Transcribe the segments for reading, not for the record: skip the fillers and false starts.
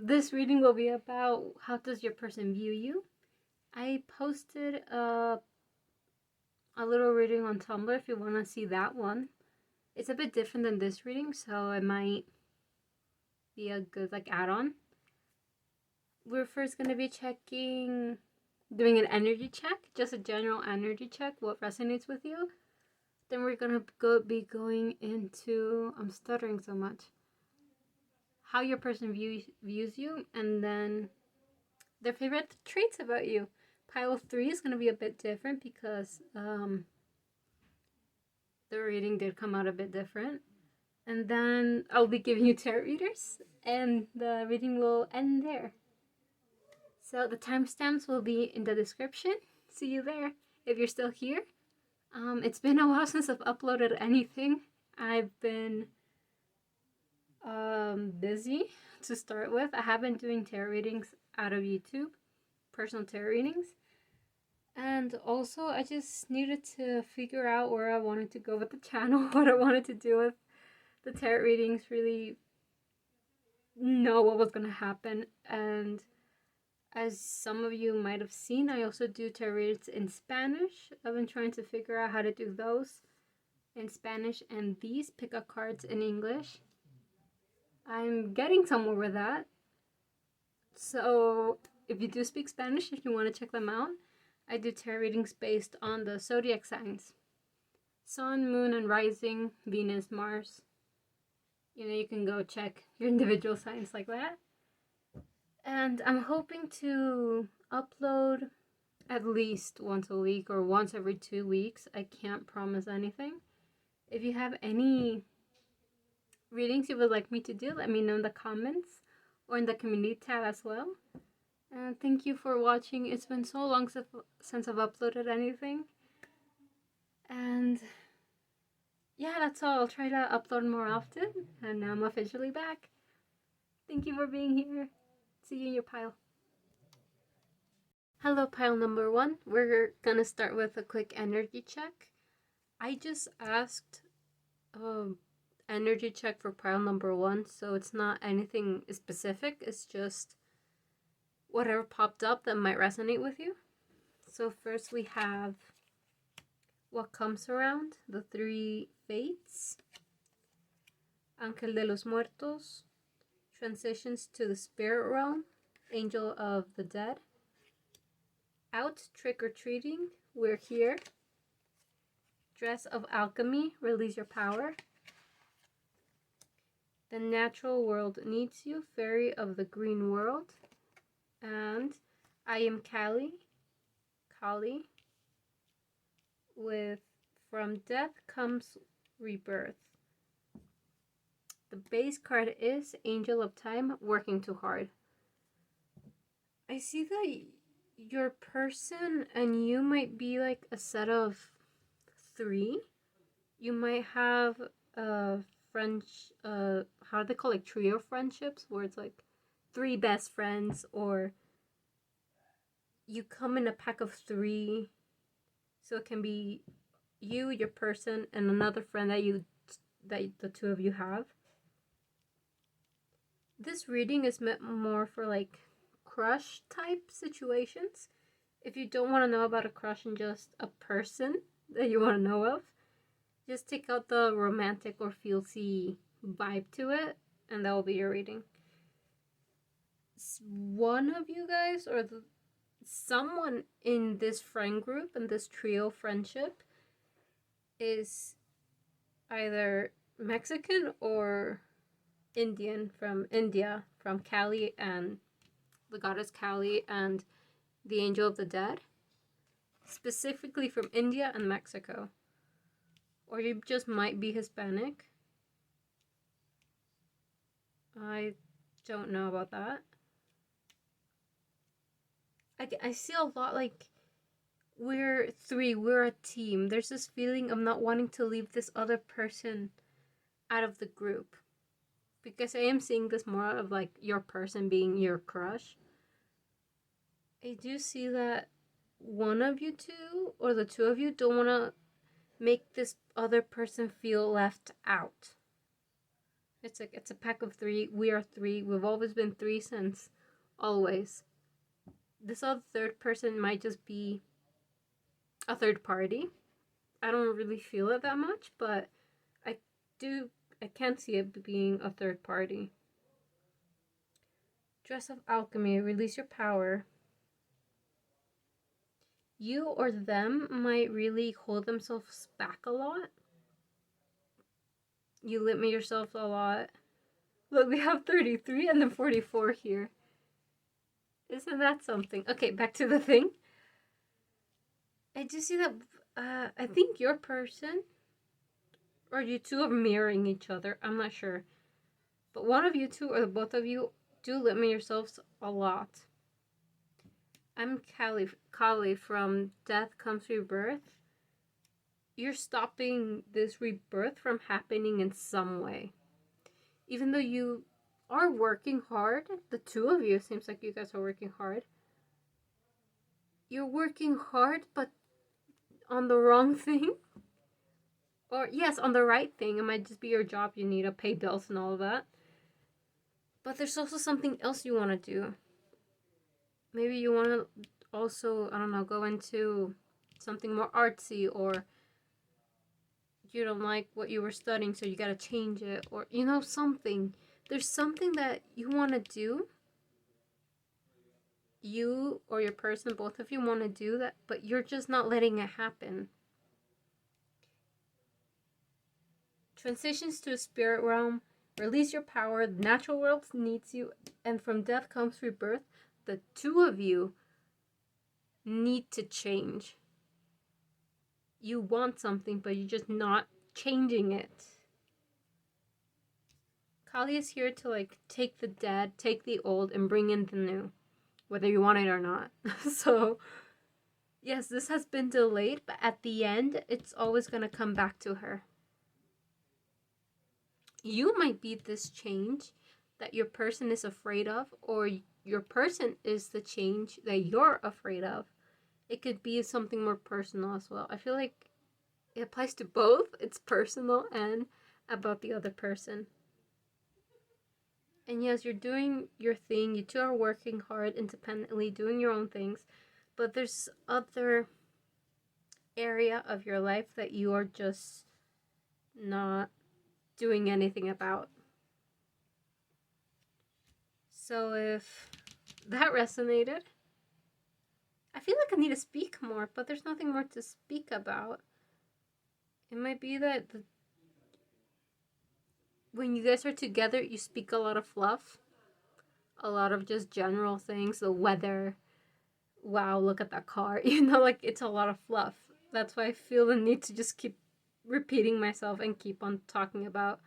This reading will be about how does your person view you. I posted a little reading on Tumblr if you want to see that one. It's a bit different than this reading, so it might be a good add-on. We're first going to be doing an energy check, just a general energy check, what resonates with you. Then we're going to be going into, I'm stuttering so much, how your person views you, and then their favorite traits about you. Pile 3 is going to be a bit different because the reading did come out a bit different. And then I'll be giving you tarot readers, and the reading will end there. So the timestamps will be in the description. See you there if you're still here. It's been a while since I've uploaded anything. I've been busy to start with. I have been doing tarot readings out of YouTube, personal tarot readings. And also I just needed to figure out where I wanted to go with the channel, what I wanted to do with the tarot readings, really know what was going to happen. And as some of you might have seen, I also do tarot readings in Spanish. I've been trying to figure out how to do those in Spanish and these pickup cards in English. I'm getting somewhere with that. So if you do speak Spanish, if you want to check them out, I do tarot readings based on the zodiac signs. Sun, Moon, and Rising, Venus, Mars. You can go check your individual signs like that. And I'm hoping to upload at least once a week or once every 2 weeks. I can't promise anything. If you have any readings you would like me to do, let me know in the comments or in the community tab as well. And thank you for watching. It's been so long since I've uploaded anything. And yeah, that's all. I'll try to upload more often. And now I'm officially back. Thank you for being here. See you in your pile. Hello, pile number 1. We're gonna start with a quick energy check. I just asked energy check for pile number 1, so it's not anything specific. It's just whatever popped up that might resonate with you. So first we have what comes around, the 3 fates, Ángel de los Muertos, transitions to the spirit realm, Angel of the Dead, out trick-or-treating, we're here, Dress of Alchemy, release your power, the natural world needs you, Fairy of the Green World, and I am Kali, with from death comes rebirth. The base card is Angel of Time, working too hard. I see that your person and you might be like a set of 3. You might have a how do they call it, trio friendships, where it's like 3 best friends, or you come in a pack of 3. So it can be you, your person, and another friend that the 2 of you have. This reading is meant more for like crush type situations. If you don't want to know about a crush and just a person that you want to know of, just take out the romantic or feelsy vibe to it, and that will be your reading. One of you guys, or someone in this friend group and this trio friendship, is either Mexican or Indian, from India, from Kali and the goddess Kali and the Angel of the Dead, specifically from India and Mexico. Or you just might be Hispanic. I don't know about that. I see a lot like we're 3, we're a team. There's this feeling of not wanting to leave this other person out of the group. Because I am seeing this more of like your person being your crush. I do see that one of you 2 or the 2 of you don't want to make this other person feel left out. It's a pack of three. We are three. We've always been three since always. This other third person might just be a third party. I don't really feel it that much, but I can't see it being a third party. Dress of Alchemy, release your power. You or them might really hold themselves back a lot. You limit yourself a lot. Look, we have 33 and then 44 here. Isn't that something? Okay, back to the thing. I do see that, I think your person, or you two are mirroring each other. I'm not sure. But one of you two, or both of you, do limit yourselves a lot. I'm Kali from Death Comes Rebirth. You're stopping this rebirth from happening in some way. Even though you are working hard, the two of you, seems like you guys are working hard. You're working hard, but on the wrong thing. Or, yes, on the right thing. It might just be your job. You need to pay bills and all of that. But there's also something else you want to do. Maybe you want to also, I don't know, go into something more artsy, or you don't like what you were studying, so you got to change it, or, you know, something. There's something that you want to do. You or your person, both of you want to do that, but you're just not letting it happen. Transitions to a spirit realm. Release your power. The natural world needs you. And from death comes rebirth. The two of you need to change. You want something, but you're just not changing it. Kali is here to, like, take the dead, take the old, and bring in the new. Whether you want it or not. So, yes, this has been delayed, but at the end, it's always going to come back to her. You might be this change that your person is afraid of, or your person is the change that you're afraid of. It could be something more personal as well. I feel like it applies to both. It's personal and about the other person. And yes, you're doing your thing. You two are working hard independently, doing your own things. But there's other area of your life that you are just not doing anything about. So if that resonated, I feel like I need to speak more, but there's nothing more to speak about. It might be that when you guys are together, you speak a lot of fluff. A lot of just general things. The weather. Wow, look at that car. You know, like, it's a lot of fluff. That's why I feel the need to just keep repeating myself and keep on talking about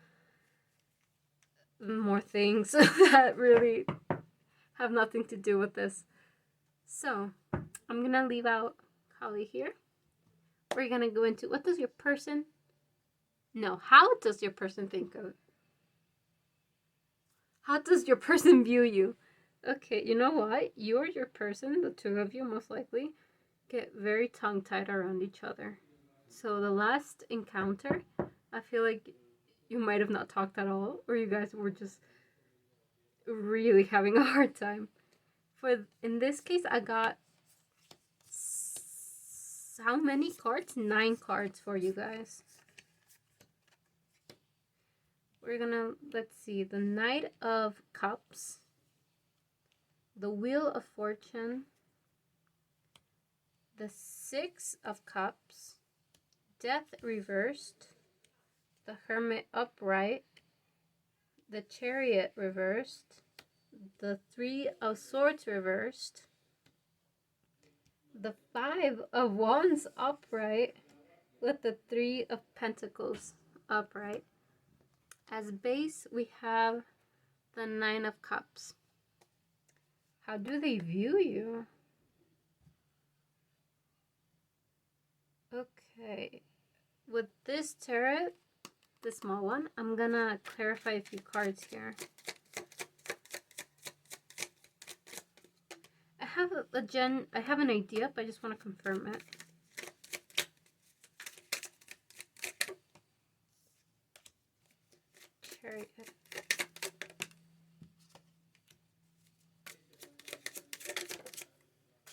more things that really have nothing to do with this. So, I'm gonna leave out Kali here. We're gonna go into what does your person... No, how does your person think of... How does your person view you? Okay, you know what? You or your person, the two of you most likely, get very tongue-tied around each other. So the last encounter, I feel like you might have not talked at all, or you guys were just really having a hard time. In this case, I got how many cards? 9 cards for you guys. We're gonna, let's see, the Knight of Cups, the Wheel of Fortune, the 6 of Cups, Death reversed, the Hermit upright, the Chariot reversed, the 3 of Swords reversed, the 5 of Wands upright, with the 3 of Pentacles upright. As base, we have the 9 of Cups. How do they view you? Okay. With this tarot, the small one, I'm gonna clarify a few cards here. I have an idea, but I just want to confirm it. Chariot.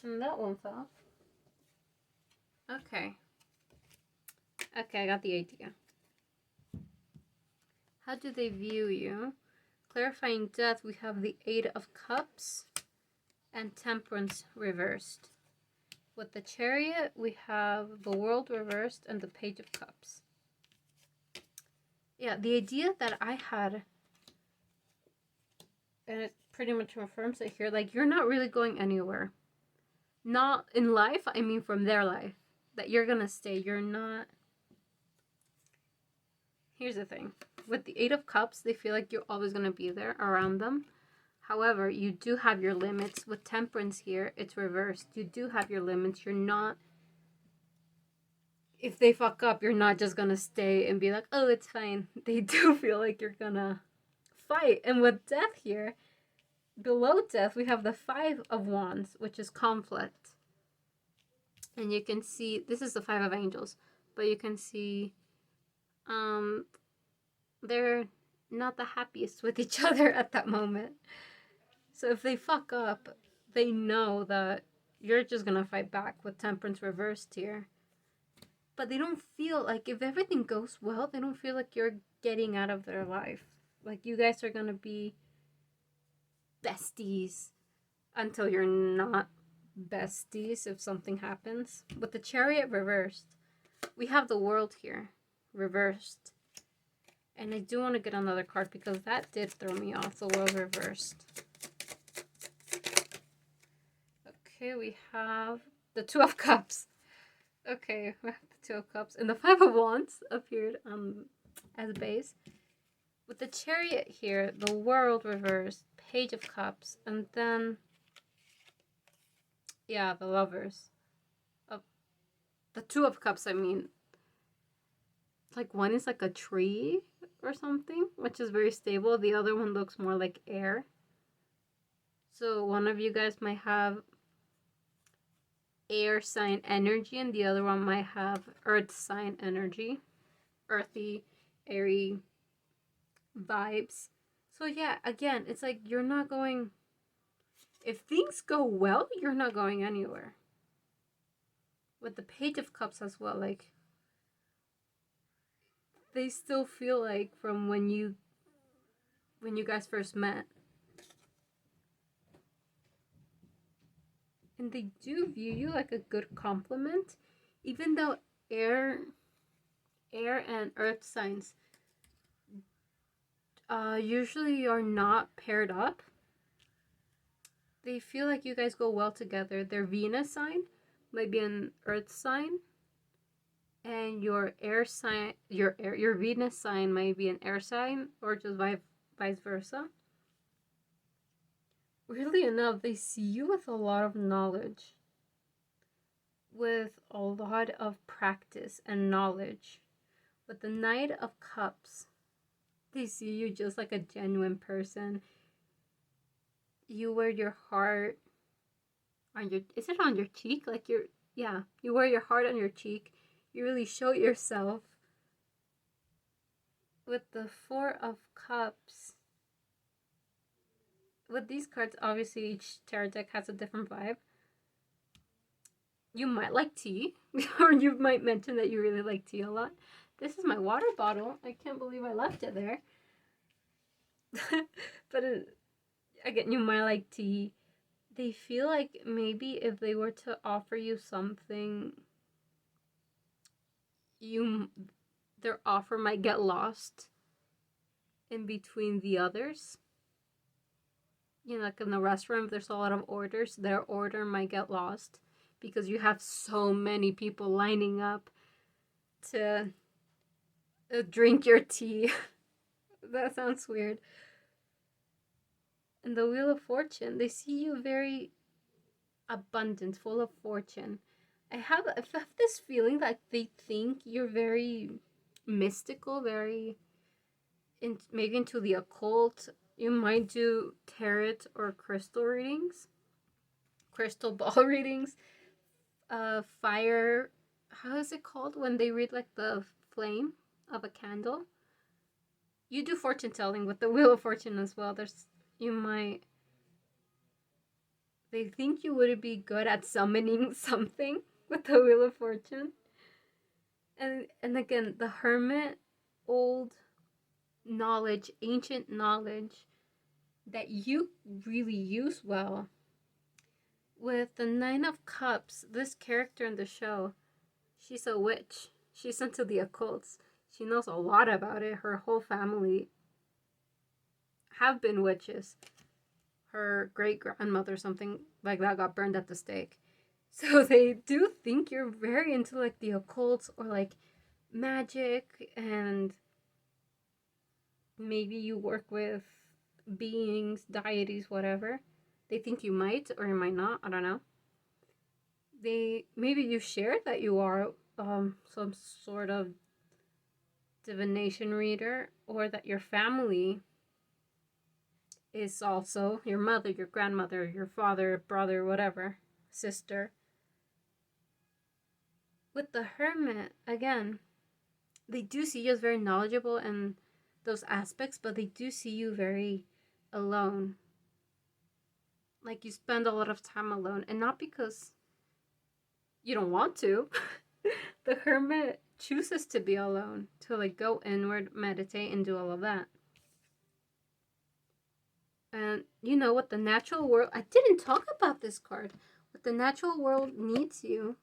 And that one fell. Okay. Okay, I got the idea. How do they view you? Clarifying death, we have the Eight of Cups and Temperance reversed. With the Chariot, we have the World reversed and the Page of Cups. Yeah, the idea that I had, and it pretty much affirms it here, like, you're not really going anywhere. Not in life, I mean from their life. That you're gonna stay, you're not. Here's the thing. With the Eight of Cups, they feel like you're always gonna be there around them. However, you do have your limits. With Temperance here, it's reversed. You do have your limits. You're not, if they fuck up, you're not just gonna stay and be like, oh, it's fine. They do feel like you're gonna fight. And with Death here, below Death, we have the Five of Wands, which is conflict. And you can see, this is the Five of Angels, but you can see they're not the happiest with each other at that moment. So if they fuck up, they know that you're just gonna fight back with Temperance reversed here. But they don't feel like, if everything goes well, they don't feel like you're getting out of their life. Like, you guys are gonna be besties until you're not besties if something happens. With the Chariot reversed, we have the World here reversed. And I do want to get another card because that did throw me off, the World reversed. Okay, we have the Two of Cups. Okay, we have the Two of Cups. And the Five of Wands appeared as base. With the Chariot here, the World reversed, Page of Cups, and then, yeah, the Lovers. The Two of Cups, I mean, like, one is like a tree or something, which is very stable. The other one looks more like air. So one of you guys might have air sign energy and the other one might have earth sign energy. Earthy, airy vibes. So yeah, again, it's like you're not going, if things go well, you're not going anywhere. With the Page of Cups as well, like, they still feel like from when you guys first met. And they do view you like a good compliment, even though air and earth signs usually are not paired up. They feel like you guys go well together. Their Venus sign might be an earth sign, and your air sign, your Venus sign might be an air sign, or just vice versa. Weirdly enough, they see you with a lot of knowledge, with a lot of practice and knowledge. With the Knight of Cups, they see you just like a genuine person. You wear your heart on your, is it on your cheek? Like, yeah, you wear your heart on your cheek. You really show yourself. With the Four of Cups, with these cards, obviously each tarot deck has a different vibe. You might like tea, or you might mention that you really like tea a lot. This is my water bottle. I can't believe I left it there. But again, you might like tea. They feel like maybe if they were to offer you something, their offer might get lost in between the others. You know, like in the restaurant, if there's a lot of orders, their order might get lost because you have so many people lining up to drink your tea. That sounds weird. And the Wheel of Fortune, they see you very abundant, full of fortune. I have this feeling that they think you're very mystical, very maybe into the occult. You might do tarot or crystal readings, crystal ball readings, fire, how is it called when they read like the flame of a candle? you do fortune telling with the Wheel of Fortune as well. They think you would be good at summoning something with the Wheel of Fortune. And again, the Hermit, old knowledge, ancient knowledge that you really use well. With the Nine of Cups, this character in the show, she's a witch. She's into the occults. She knows a lot about it. Her whole family have been witches. Her great-grandmother, something like that, got burned at the stake. So they do think you're very into like the occults or like magic, and maybe you work with beings, deities, whatever. They think you might or you might not. I don't know. Maybe you share that you are some sort of divination reader, or that your family is also your mother, your grandmother, your father, brother, whatever, sister. With the Hermit, again, they do see you as very knowledgeable in those aspects, but they do see you very alone. Like, you spend a lot of time alone, and not because you don't want to. The Hermit chooses to be alone, to like go inward, meditate, and do all of that. And you know what the natural world, I didn't talk about this card. What the natural world needs you,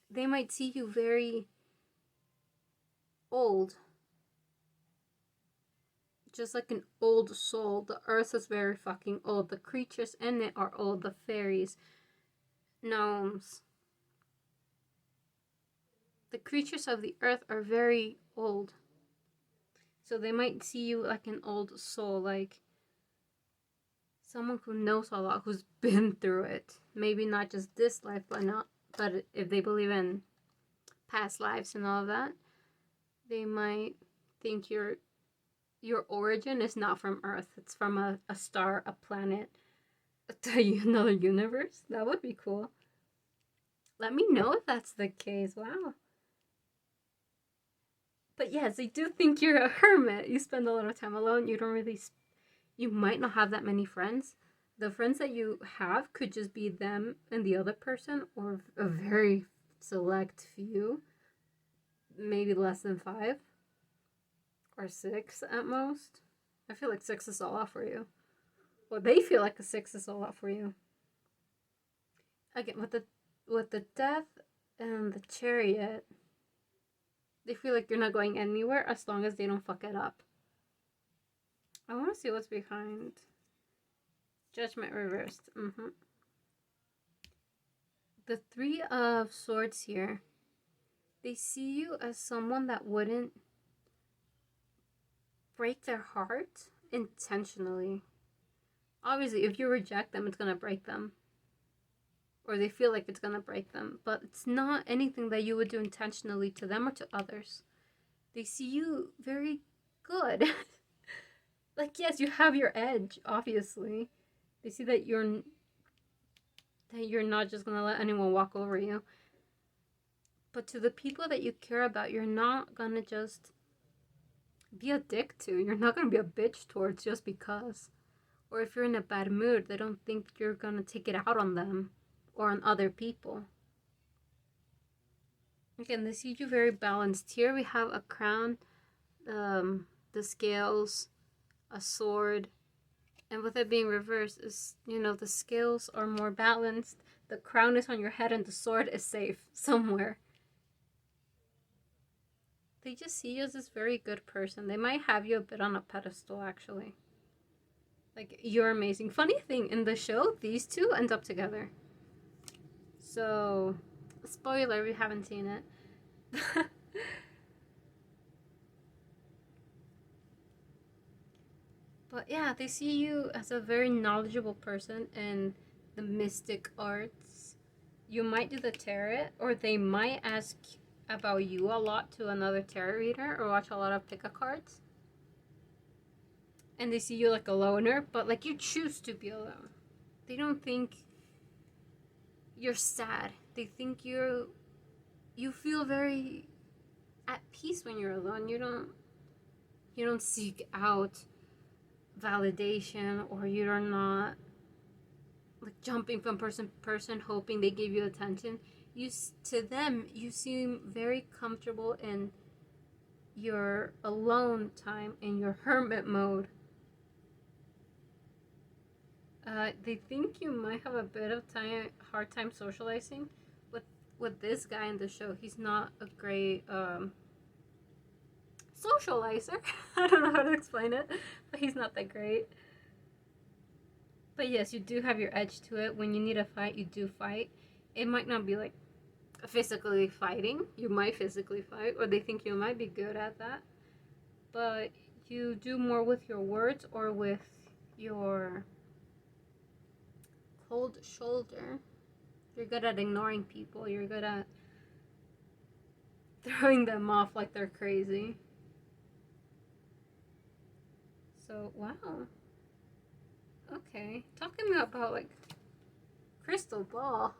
they might see you very old. Just like an old soul. The earth is very fucking old. The creatures in it are old. The fairies, gnomes. The creatures of the earth are very old. So they might see you like an old soul, like someone who knows a lot, who's been through it. Maybe not just this life, but if they believe in past lives and all of that, they might think your origin is not from Earth. It's from a star, a planet, another universe. That would be cool. Let me know if that's the case. Wow. But yes, I do think you're a hermit. You spend a lot of time alone. You might not have that many friends. The friends that you have could just be them and the other person, or a very select few. Maybe less than 5. Or 6 at most. I feel like 6 is a lot for you. Well, they feel like a 6 is a lot for you. Again, with the Death and the Chariot, they feel like you're not going anywhere as long as they don't fuck it up. I want to see what's behind. Judgment reversed. The 3 of Swords here, they see you as someone that wouldn't break their heart intentionally. Obviously, if you reject them, it's going to break them. Or they feel like it's going to break them. But it's not anything that you would do intentionally to them or to others. They see you very good. Like, yes, you have your edge, obviously. They see that you're not just going to let anyone walk over you. But to the people that you care about, you're not going to just be a dick to. You're not going to be a bitch towards just because. Or if you're in a bad mood, they don't think you're going to take it out on them or on other people. Again, they see you very balanced. Here we have a crown, the scales, a sword, and with it being reversed, is, the scales are more balanced, the crown is on your head, and the sword is safe somewhere. They just see you as this very good person. They might have you a bit on a pedestal, actually. Like, you're amazing. Funny thing, in the show, these two end up together. So, spoiler, we haven't seen it. But yeah, they see you as a very knowledgeable person in the mystic arts. You might do the tarot, or they might ask about you a lot to another tarot reader, or watch a lot of pick-a cards. And they see you like a loner, but like you choose to be alone. They don't think you're sad. They think you feel very at peace when you're alone. You don't You don't seek out validation, or you're not like jumping from person to person hoping they give you attention. To them, you seem very comfortable in your alone time, in your hermit mode. They think you might have a bit of hard time socializing with this guy in the show. He's not a great socializer. I don't know how to explain it, but he's not that great. But yes, you do have your edge to it. When you need a fight, you do fight. It might not be like physically fighting. You might physically fight, or they think you might be good at that. But you do more with your words or with your cold shoulder. You're good at ignoring people. You're good at throwing them off like they're crazy. So, wow. Okay. Talk to me about, like, crystal ball.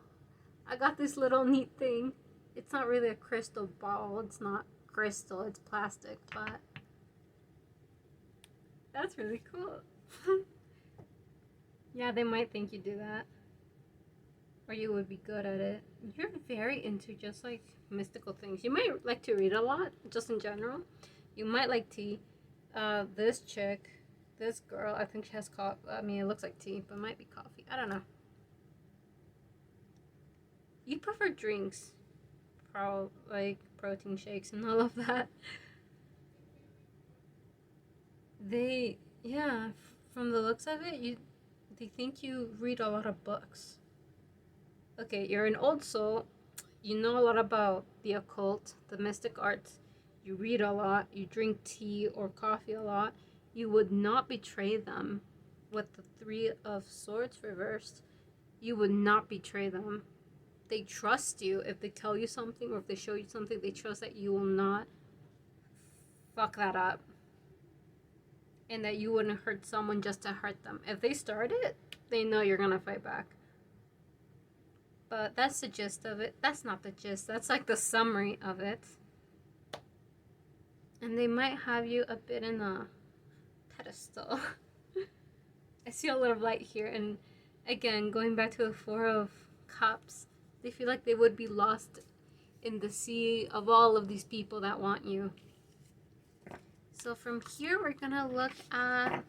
I got this little neat thing. It's not really a crystal ball. It's not crystal. It's plastic, but that's really cool. Yeah, they might think you do that. Or you would be good at it. You're very into just, like, mystical things. You might like to read a lot, just in general. You might like tea. This chick, this girl, I think she has coffee. I mean, it looks like tea, but it might be coffee. I don't know. You prefer drinks. Like protein shakes and all of that. Yeah, from the looks of it, they think you read a lot of books. Okay, you're an old soul. You know a lot about the occult, the mystic arts. You read a lot. You drink tea or coffee a lot. You would not betray them. With the Three of Swords reversed, you would not betray them. They trust you. If they tell you something or if they show you something, they trust that you will not fuck that up. And that you wouldn't hurt someone just to hurt them. If they start it, they know you're gonna fight back. But that's the gist of it. That's not the gist. That's like the summary of it. And they might have you a bit in a pedestal. I see a little light here. And again, going back to the Four of Cups, they feel like they would be lost in the sea of all of these people that want you. So from here, we're going to look at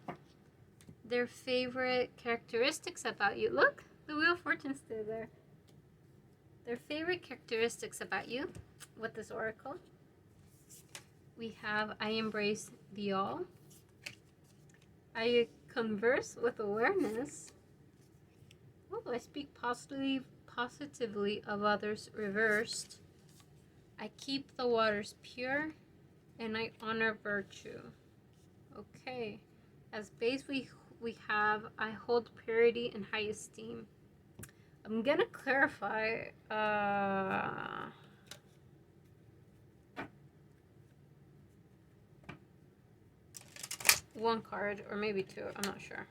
their favorite characteristics about you. Look, the Wheel of Fortune's still there. Their favorite characteristics about you with this oracle. We have, I embrace the all. I converse with awareness. Oh, I speak positively of others, reversed. I keep the waters pure, and I honor virtue. Okay. As base, we have, I hold purity and high esteem. I'm gonna clarify. One card, or maybe two. I'm not sure.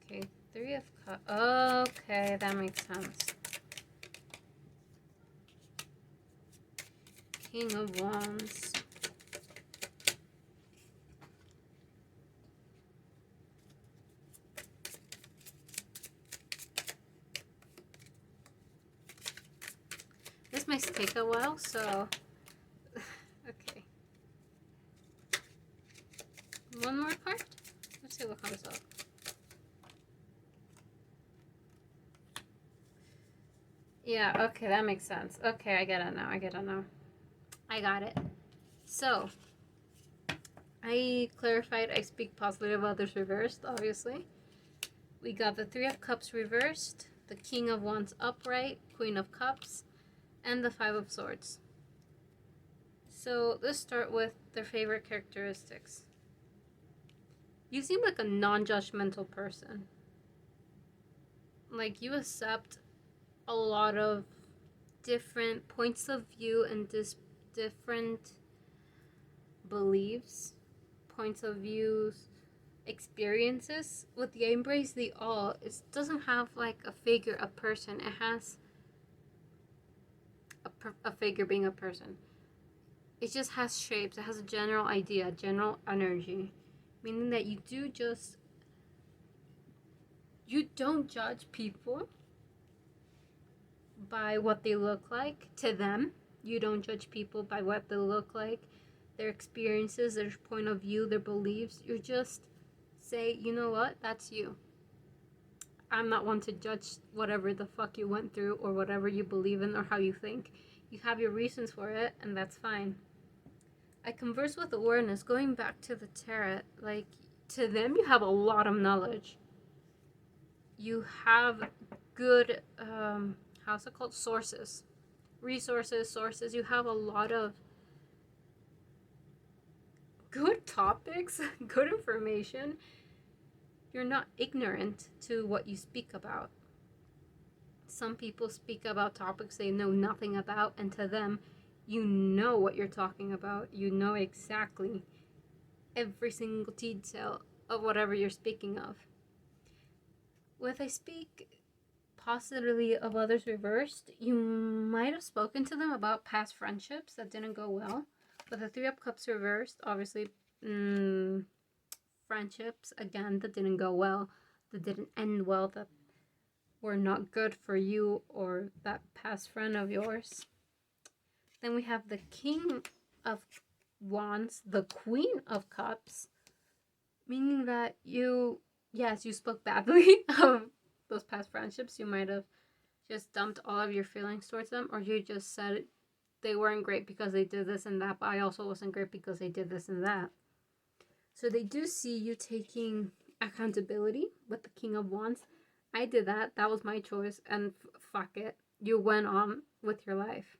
Okay, Three of Cups. Okay, that makes sense. King of Wands. This might take a while, so okay. One more card. Let's see what comes up. Yeah, okay, that makes sense. Okay, I get it now. I got it. So, I clarified I speak positively of others reversed, obviously. We got the Three of Cups reversed, the King of Wands upright, Queen of Cups, and the Five of Swords. So, let's start with their favorite characteristics. You seem like a non-judgmental person. Like, you accept a lot of different points of view and different beliefs, points of views, experiences. With the embrace the all, it doesn't have like a figure, a person. It has a figure being a person. It just has shapes. It has a general idea, general energy, meaning that you don't judge people by what they look like to them. You don't judge people by what they look like, their experiences, their point of view, their beliefs. You just say, you know what, that's you. I'm not one to judge whatever the fuck you went through or whatever you believe in or how you think. You have your reasons for it, and that's fine. I converse with awareness. Going back to the tarot, like, to them, you have a lot of knowledge. You have good, how's it called? Sources. Resources, sources. You have a lot of good topics, good information. You're not ignorant to what you speak about. Some people speak about topics they know nothing about, and to them, you know what you're talking about. You know exactly every single detail of whatever you're speaking of. When I speak positively of others reversed, you might have spoken to them about past friendships that didn't go well. With the Three of Cups reversed, obviously, friendships, again, that didn't go well, that didn't end well, that were not good for you or that past friend of yours. Then we have the King of Wands, the Queen of Cups, meaning that you spoke badly of those past friendships. You might have just dumped all of your feelings towards them, or you just said they weren't great because they did this and that, but I also wasn't great because they did this and that. So they do see you taking accountability with the King of Wands. I did that. That was my choice, and fuck it. You went on with your life.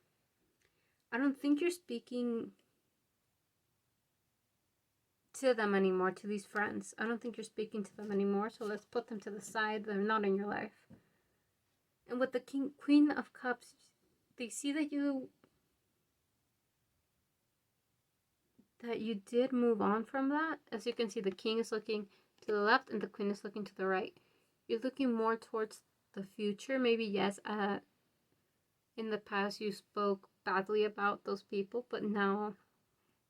I don't think you're speaking to them anymore, to these friends. I don't think you're speaking to them anymore, so let's put them to the side. They're not in your life. And with the Queen of Cups, they see that you did move on from that. As you can see, the King is looking to the left and the Queen is looking to the right. You're looking more towards the future. Maybe, yes, in the past you spoke badly about those people, but now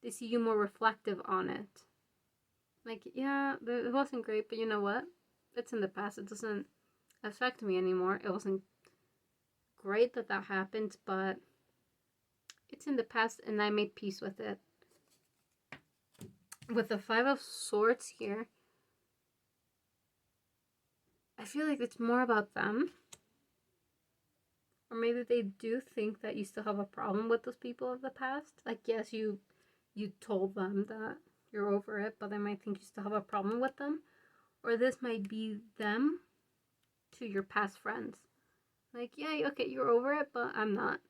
they see you more reflective on it. Like, yeah, it wasn't great, but you know what? It's in the past. It doesn't affect me anymore. It wasn't great that happened, but it's in the past and I made peace with it. With the Five of Swords here, I feel like it's more about them. Or maybe they do think that you still have a problem with those people of the past. Like, yes, you told them that you're over it, but they might think you still have a problem with them. Or this might be them to your past friends. Like, yeah, okay, you're over it, but I'm not.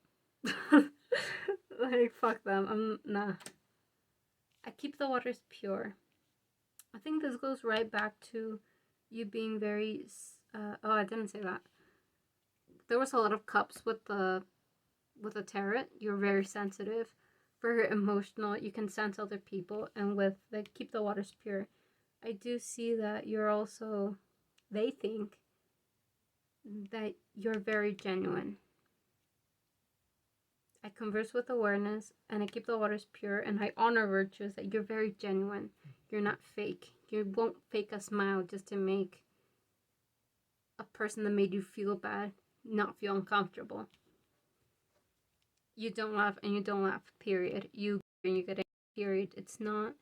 Like, fuck them. Nah. I keep the waters pure. I think this goes right back to you being very... I didn't say that. There was a lot of cups with the tarot. You're very sensitive, very emotional. You can sense other people. And with the keep the waters pure, I do see that you're also... They think that you're very genuine. I converse with awareness, and I keep the waters pure, and I honor virtues, that you're very genuine. You're not fake. You won't fake a smile just to make a person that made you feel bad not feel uncomfortable. You don't laugh, and you don't laugh, period. You get angry, period. It's not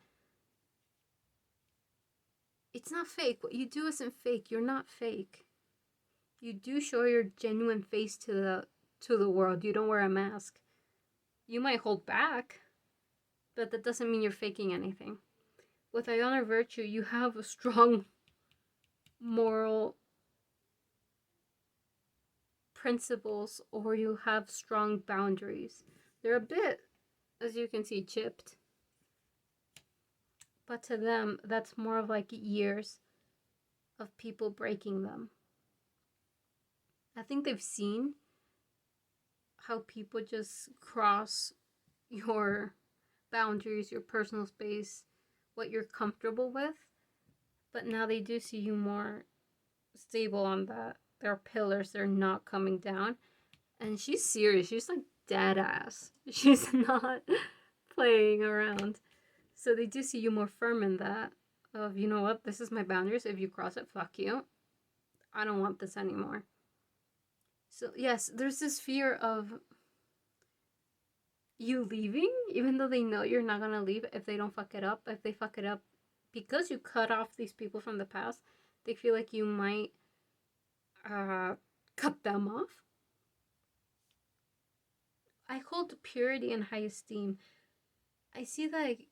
fake. What you do isn't fake. You're not fake. You do show your genuine face to the world. You don't wear a mask. You might hold back, but that doesn't mean you're faking anything. With I honor virtue, you have a strong moral principles, or you have strong boundaries. They're a bit, as you can see, chipped. But to them, that's more of like years of people breaking them. I think they've seen how people just cross your boundaries, your personal space, what you're comfortable with, But now they do see you more stable on that. Their pillars, they're not coming down. And she's serious. She's like dead ass. She's not playing around. So they do see you more firm in that. Of, you know what, this is my boundaries. If you cross it, fuck you. I don't want this anymore. So yes, there's this fear of you leaving, even though they know you're not gonna leave if they don't fuck it up. If they fuck it up because you cut off these people from the past, they feel like you might cut them off. I hold purity in high esteem. I see like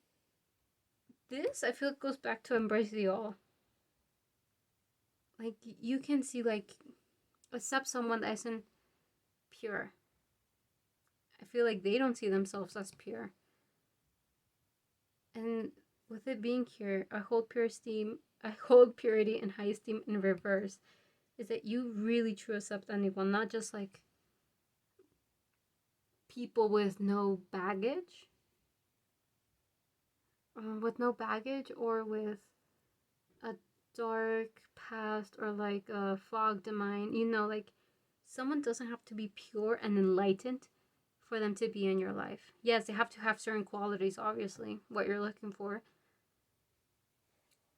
this, I feel it goes back to embrace the all. Like you can see like accept someone that isn't pure. I feel like they don't see themselves as pure. And with it being here, I hold purity and high esteem in reverse. Is that you really truly accept anyone, not just like people with no baggage. With no baggage or with a dark past or like a fogged mind. You know, like someone doesn't have to be pure and enlightened for them to be in your life. Yes, they have to have certain qualities, obviously, what you're looking for.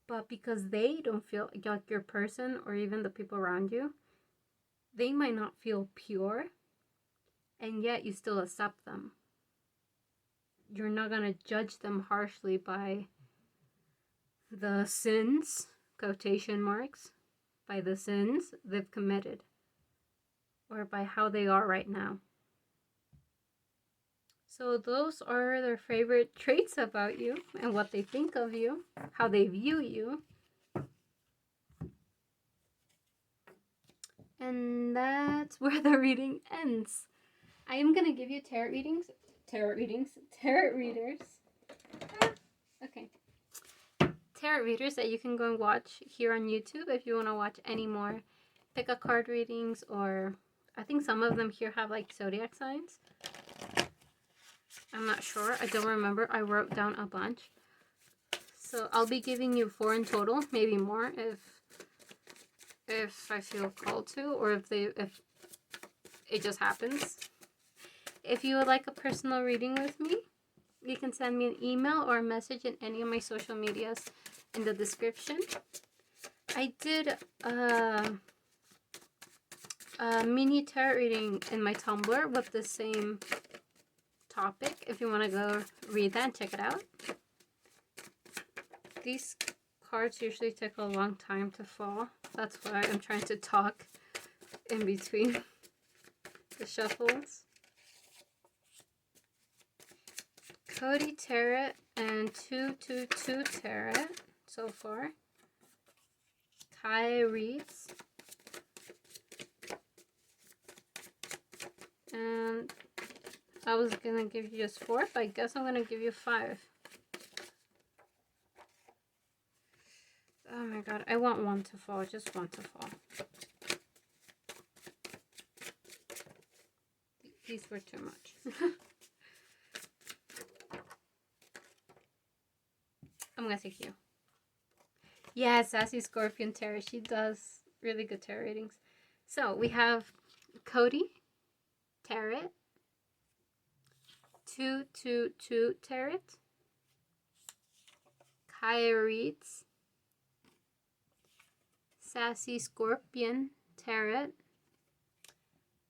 But because they don't feel like your person or even the people around you, they might not feel pure, and yet you still accept them. You're not going to judge them harshly by the sins, quotation marks, by the sins they've committed, or by how they are right now. So those are their favorite traits about you and what they think of you, how they view you. And that's where the reading ends. I am going to give you tarot readers. Okay. Tarot readers that you can go and watch here on YouTube if you want to watch any more pick-a-card readings, or I think some of them here have like zodiac signs. I'm not sure. I don't remember. I wrote down a bunch. So I'll be giving you 4 in total, maybe more if I feel called to, or if it just happens. If you would like a personal reading with me, you can send me an email or a message in any of my social medias in the description. I did a mini tarot reading in my Tumblr with the same topic. If you want to go read that and check it out. These cards usually take a long time to fall. That's why I'm trying to talk in between the shuffles. Cody Tarot and 222 Tarot so far. Kai reads. And I was going to give you just 4, but I guess I'm going to give you 5. Oh my god, I want one to fall, just one to fall. These were too much. I'm going to take you. Yeah, Sassy Scorpion Tarot. She does really good tarot readings. So we have Cody Tarot. 222 Tarot. Kaya reads. Sassy Scorpion Tarot.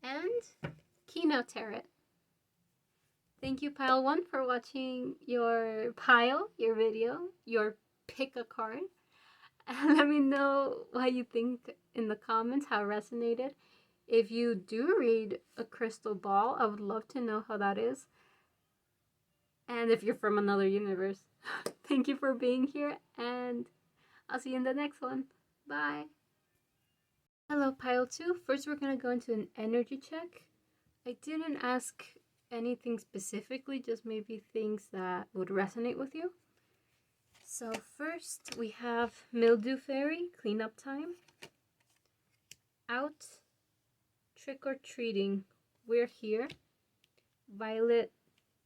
And Kino Tarot. Thank you, Pile 1, for watching your video, your pick a card. And let me know what you think in the comments, how it resonated. If you do read a crystal ball, I would love to know how that is. And if you're from another universe. Thank you for being here, and I'll see you in the next one. Bye. Hello, Pile 2. First, we're going to go into an energy check. I didn't ask anything specifically, just maybe things that would resonate with you. So first we have Mildew Fairy, cleanup time. Out, trick or treating, we're here. Violet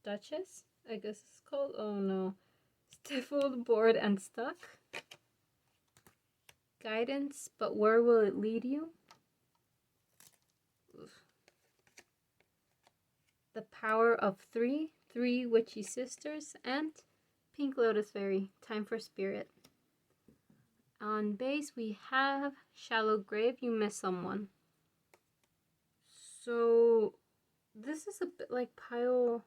Duchess, I guess it's called. Oh no. Stifled, bored, and stuck. guidance, but where will it lead you? Oof. The power of three witchy sisters, and pink lotus fairy, time for spirit. On base, we have shallow grave, you miss someone. So this is a bit like pile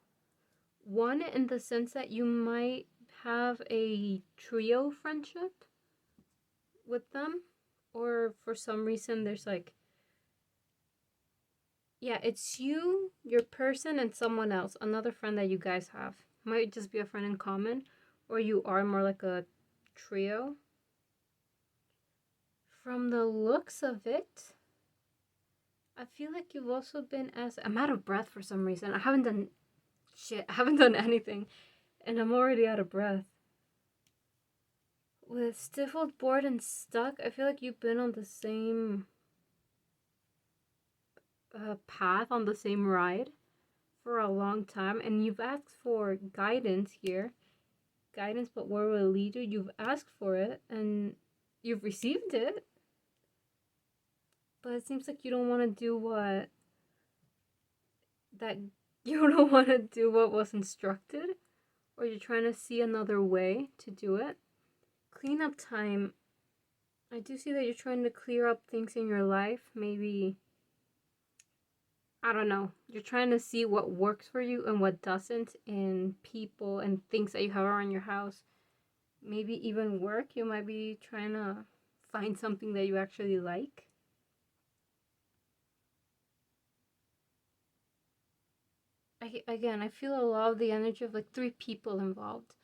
1 in the sense that you might have a trio friendship with them, or for some reason there's like, yeah, it's you, your person, and someone else, another friend that you guys have. Might just be a friend in common, or you are more like a trio. From the looks of it, I feel like you've also been asked. I'm out of breath for some reason. I haven't done anything, and I'm already out of breath. With stifled, bored, and stuck, I feel like you've been on the same path, on the same ride for a long time, and you've asked for guidance here. Guidance, but where will it lead you? You've asked for it, and you've received it. But it seems like you don't want to do what was instructed, or you're trying to see another way to do it. Cleanup time. I do see that you're trying to clear up things in your life. Maybe, I don't know. You're trying to see what works for you and what doesn't in people and things that you have around your house. Maybe even work. You might be trying to find something that you actually like. I feel a lot of the energy of like 3 people involved.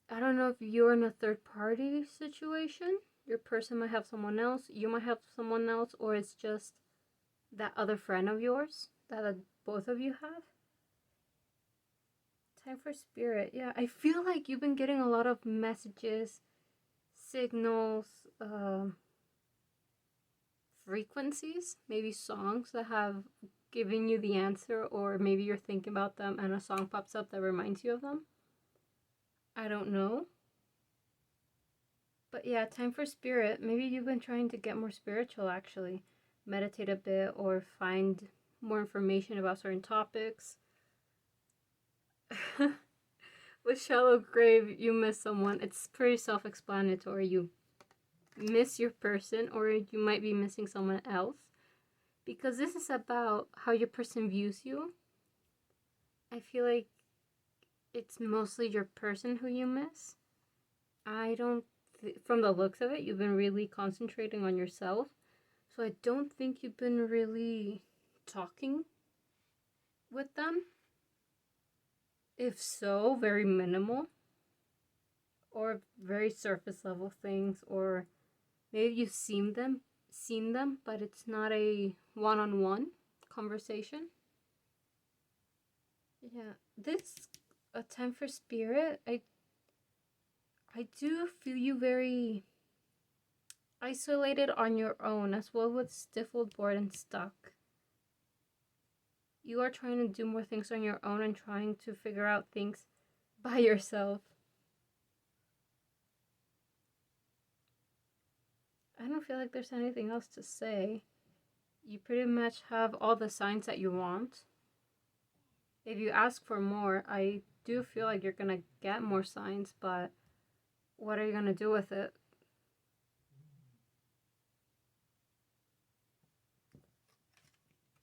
I don't know if you're in a third party situation. Your person might have someone else. You might have someone else. Or it's just that other friend of yours that both of you have. Time for spirit. Yeah, I feel like you've been getting a lot of messages, signals, frequencies, maybe songs that have given you the answer, or maybe you're thinking about them and a song pops up that reminds you of them. I don't know. But yeah, time for spirit. Maybe you've been trying to get more spiritual, actually. Meditate a bit or find more information about certain topics. With shallow grave, you miss someone. It's pretty self-explanatory. You miss your person, or you might be missing someone else. Because this is about how your person views you. I feel like it's mostly your person who you miss. From the looks of it, you've been really concentrating on yourself. So I don't think you've been really talking with them. If so, very minimal. Or very surface level things. Or maybe you've seen them, but it's not a one-on-one conversation. Yeah, this a time for spirit. I do feel you very isolated on your own, as well with stifled, bored, and stuck. You are trying to do more things on your own and trying to figure out things by yourself. I don't feel like there's anything else to say. You pretty much have all the signs that you want. If you ask for more, I do feel like you're gonna get more signs, but what are you gonna do with it?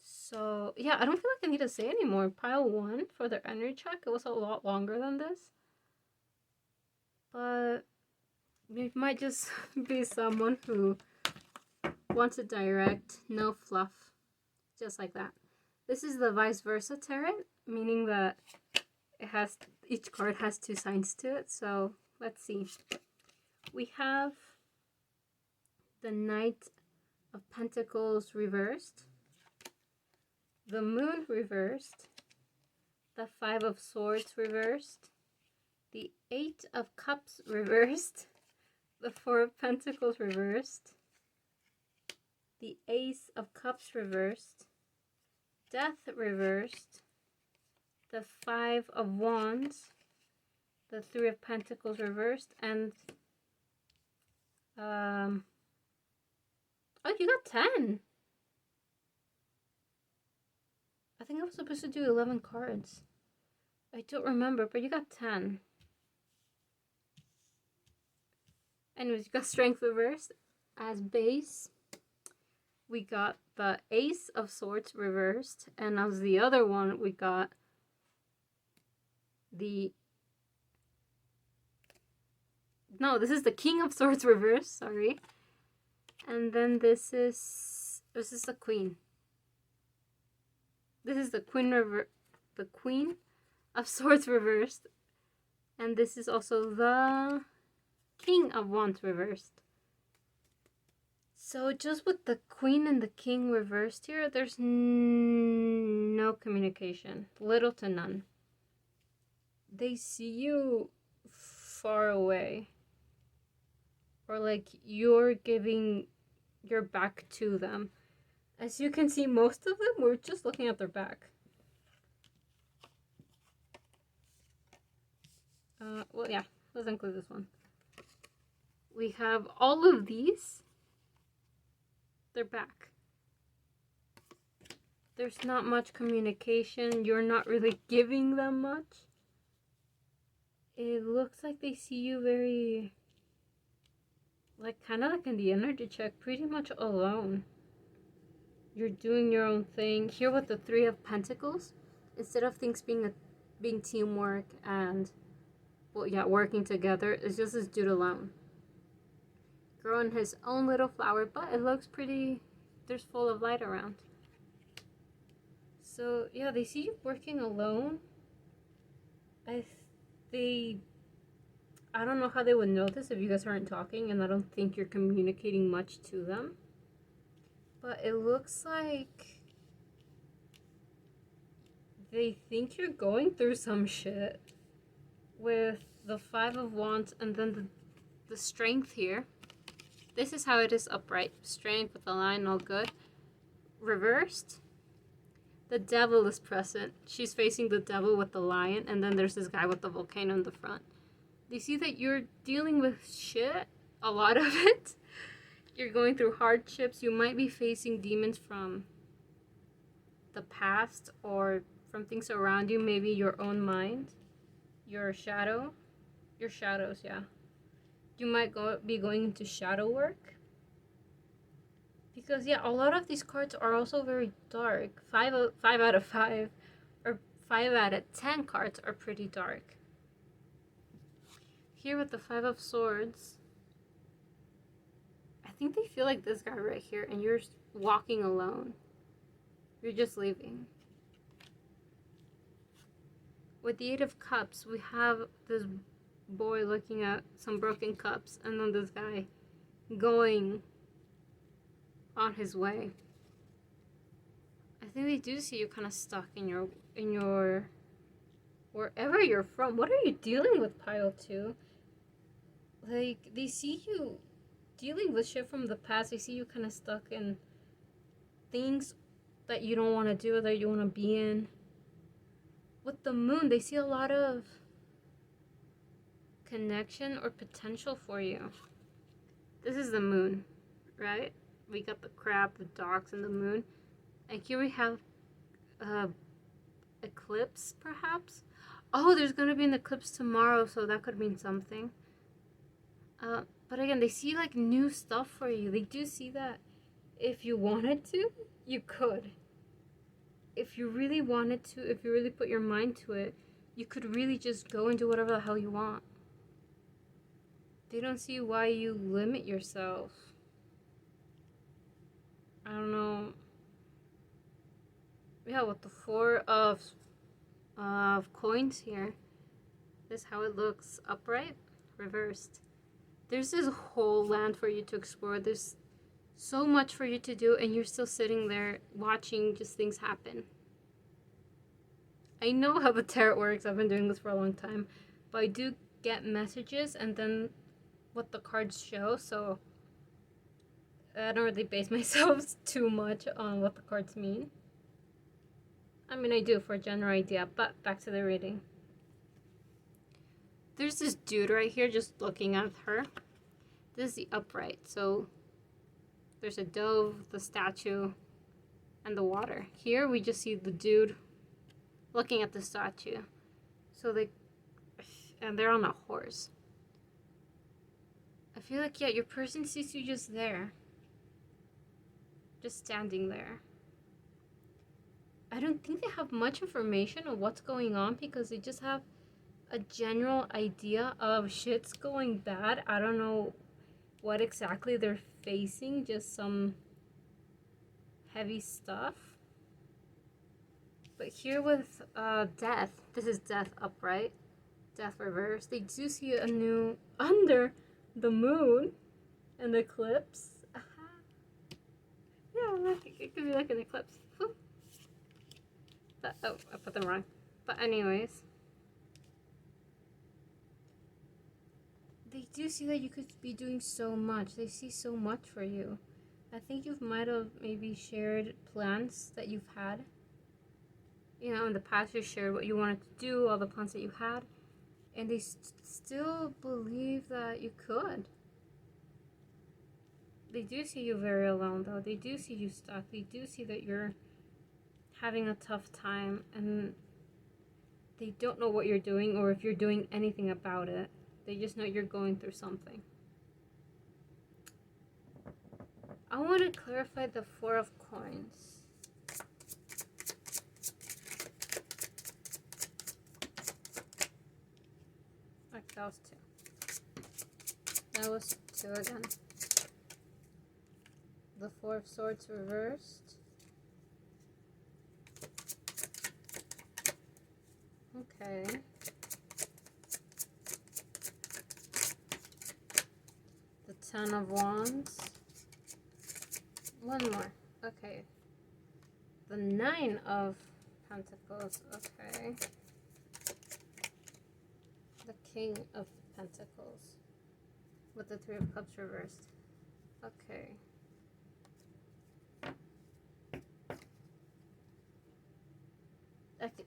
So, yeah, I don't feel like I need to say anymore. Pile 1 for their energy check. It was a lot longer than this. But it might just be someone who wants it direct, no fluff, just like that. This is the ViseVersa Tarot, meaning that each card has 2 signs to it. So, let's see. We have the Knight of Pentacles reversed, the Moon reversed, the 5 of Swords reversed, the 8 of Cups reversed, the 4 of Pentacles reversed, the Ace of Cups reversed, Death reversed, the 5 of Wands, the 3 of Pentacles reversed, and Oh, you got 10. I think I was supposed to do 11 cards. I don't remember, but you got 10. Anyways, you got Strength reversed as base. We got the Ace of Swords reversed. And as the other one, we got the... No, this is the King of Swords reversed, sorry. And then this is the Queen. This is the Queen of Swords reversed. And this is also the King of Wands reversed. So just with the Queen and the King reversed here, there's no communication. Little to none. They see you far away. Or like you're giving your back to them. As you can see, most of them were just looking at their back. Well, yeah, let's include this one. We have all of these. They're back. There's not much communication. You're not really giving them much. It looks like they see you very, like, kind of like in the energy check, pretty much alone. You're doing your own thing. Here with the Three of Pentacles, instead of things being teamwork and, well, yeah, working together, it's just this dude alone. Growing his own little flower, but it looks pretty, there's full of light around. So, yeah, they see you working alone. I don't know how they would know this if you guys aren't talking, and I don't think you're communicating much to them. But it looks like they think you're going through some shit with the Five of Wands and then the Strength here. This is how it is upright. Strength with the line, all good. Reversed. The Devil is present. She's facing the Devil with the lion, and then there's this guy with the volcano in the front. They see that you're dealing with shit, a lot of it. You're going through hardships. You might be facing demons from the past or from things around you, maybe your own mind, your shadows, yeah. You might be going into shadow work. Because, yeah, a lot of these cards are also very dark. 5 out of 5 or 5 out of 10 cards are pretty dark. Here with the Five of Swords, I think they feel like this guy right here, and you're walking alone. You're just leaving. With the Eight of Cups, we have this boy looking at some broken cups, and then this guy going on his way. I think they do see you kind of stuck in your wherever you're from. What are you dealing with, Pile 2? Like, they see you dealing with shit from the past. They see you kind of stuck in things that you don't want to do, that you want to be in. With the Moon, they see a lot of connection or potential for you. This is the Moon, right? We got the crab, the dogs, and the moon. And here we have eclipse, perhaps? Oh, there's going to be an eclipse tomorrow, so that could mean something. But again, they see, like, new stuff for you. They do see that if you wanted to, you could. If you really wanted to, if you really put your mind to it, you could really just go and do whatever the hell you want. They don't see why you limit yourself. I don't know. Yeah, with the Four of coins here. This is how it looks. Upright, reversed. There's this whole land for you to explore. There's so much for you to do, and you're still sitting there watching just things happen. I know how the tarot works. I've been doing this for a long time. But I do get messages and then what the cards show, so I don't really base myself too much on what the cards mean. I mean, I do for a general idea, but back to the reading. There's this dude right here just looking at her. This is the upright, so There's a dove, the statue, and the water. Here we just see the dude looking at the statue. So and they're on a horse. I feel like, yeah, your person sees you just there. Just standing there. I don't think they have much information on what's going on because they just have a general idea of shit's going bad. I don't know what exactly they're facing, just some heavy stuff. But here with death, this is death upright, death reverse. They do see a new under the moon, an eclipse. Yeah, it could be like an eclipse. Oh, I put them wrong. But anyways, they do see that you could be doing so much. They see so much for you. I think you might have maybe shared plans that you've had. You know, in the past you shared what you wanted to do, all the plans that you had. And they still believe that you could. They do see you very alone, though. They do see you stuck. They do see that you're having a tough time. And they don't know what you're doing or if you're doing anything about it. They just know you're going through something. I want to clarify the Four of Coins. Like that was 2. That was 2 again. The Four of Swords reversed. Okay. The Ten of Wands. One more. Okay. The Nine of Pentacles. Okay. The King of Pentacles. With the Three of Cups reversed. Okay.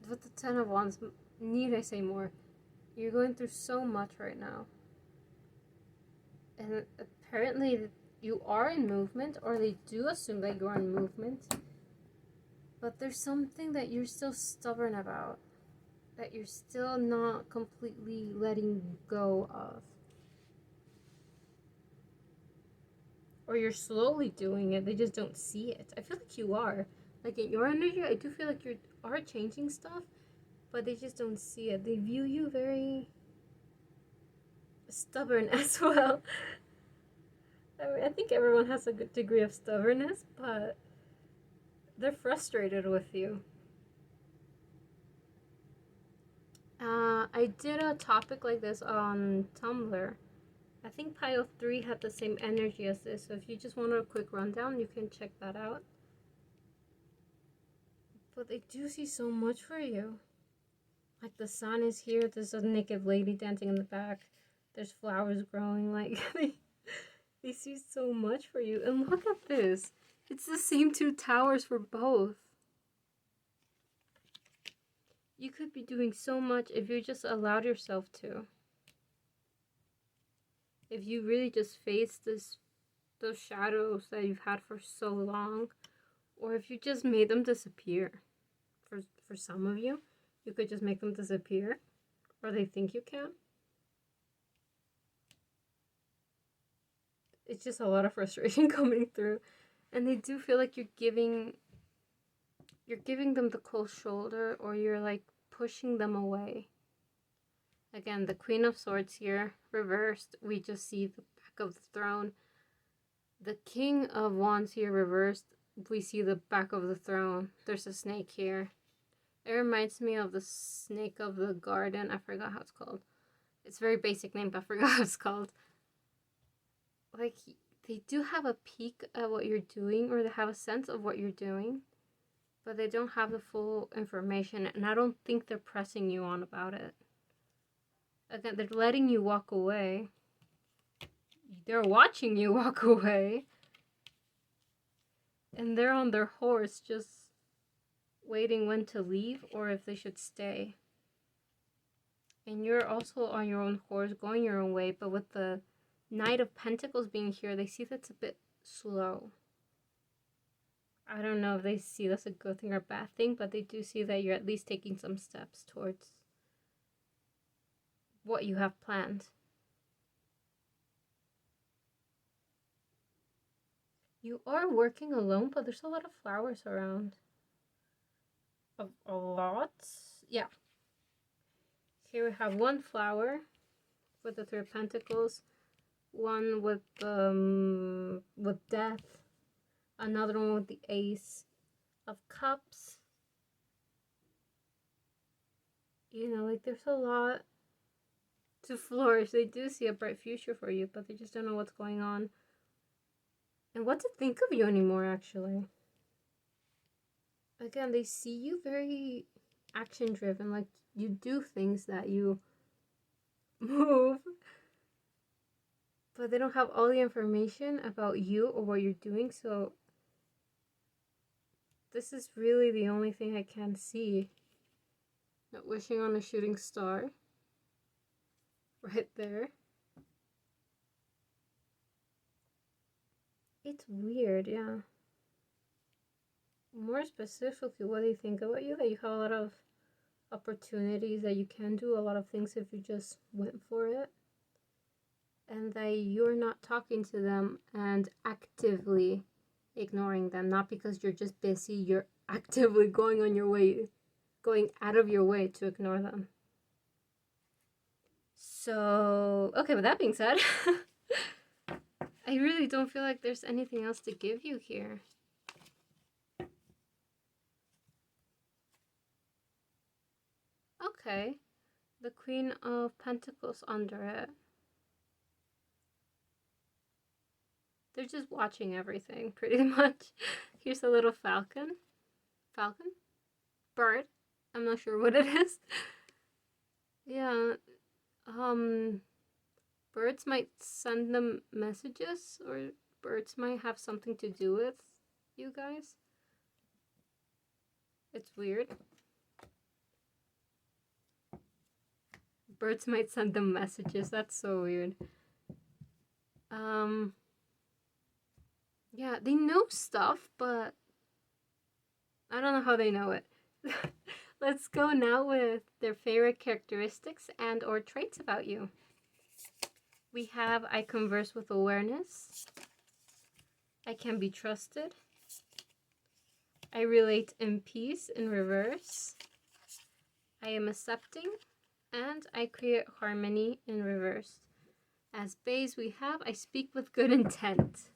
With the Ten of Wands, need I say more? You're going through so much right now. And apparently you are in movement, or they do assume that you are in movement. But there's something that you're still stubborn about. That you're still not completely letting go of. Or you're slowly doing it, they just don't see it. I feel like you are. Like in your energy, I do feel like you are changing stuff, but they just don't see it. They view you very stubborn as well. I mean, I think everyone has a good degree of stubbornness, but they're frustrated with you. I did a topic like this on Tumblr. I think pile 3 had the same energy as this, so if you just want a quick rundown, you can check that out. But they do see so much for you. Like the sun is here, there's a naked lady dancing in the back, there's flowers growing, like they see so much for you. And look at this. It's the same 2 towers for both. You could be doing so much if you just allowed yourself to. If you really just face those shadows that you've had for so long, or if you just made them disappear. For some of you, you could just make them disappear, or they think you can. It's just a lot of frustration coming through, and they do feel like you're giving them the cold shoulder, or you're like pushing them away. Again, the Queen of Swords here, reversed. We just see the back of the throne. The King of Wands here, reversed. We see the back of the throne. There's a snake here. It reminds me of the snake of the garden. I forgot how it's called. It's a very basic name, but I forgot how it's called. Like, they do have a peek at what you're doing, or they have a sense of what you're doing, but they don't have the full information, and I don't think they're pressing you on about it. Again, they're letting you walk away. They're watching you walk away. And they're on their horse just waiting when to leave or if they should stay. And you're also on your own horse, going your own way, but with the Knight of Pentacles being here, they see that's a bit slow. I don't know if they see that's a good thing or bad thing, but they do see that you're at least taking some steps towards what you have planned. You are working alone, but there's a lot of flowers around. A lot? Yeah. Here we have one flower with the Three of Pentacles, one with Death, another one with the Ace of Cups. You know, like there's a lot to flourish. They do see a bright future for you, but they just don't know what's going on and what to think of you anymore, actually. Again, they see you very action driven, like you do things, that you move, but they don't have all the information about you or what you're doing. So this is really the only thing I can see. Not wishing on a shooting star right there. It's weird, yeah. More specifically, what they think about you, that you have a lot of opportunities, that you can do a lot of things if you just went for it, and that you're not talking to them and actively ignoring them, not because you're just busy, you're actively going on your way, going out of your way to ignore them. So, okay, with that being said, I really don't feel like there's anything else to give you here. Okay, the Queen of Pentacles under it. They're just watching everything, pretty much. Here's a little falcon. Falcon? Bird? I'm not sure what it is. Yeah. Birds might send them messages, or birds might have something to do with you guys. It's weird. Birds might send them messages. That's so weird. Yeah, they know stuff, but I don't know how they know it. Let's go now with their favorite characteristics and or traits about you. We have, I converse with awareness. I can be trusted. I relate in peace in reverse. I am accepting. And I create harmony in reverse. As base, we have, I speak with good intent.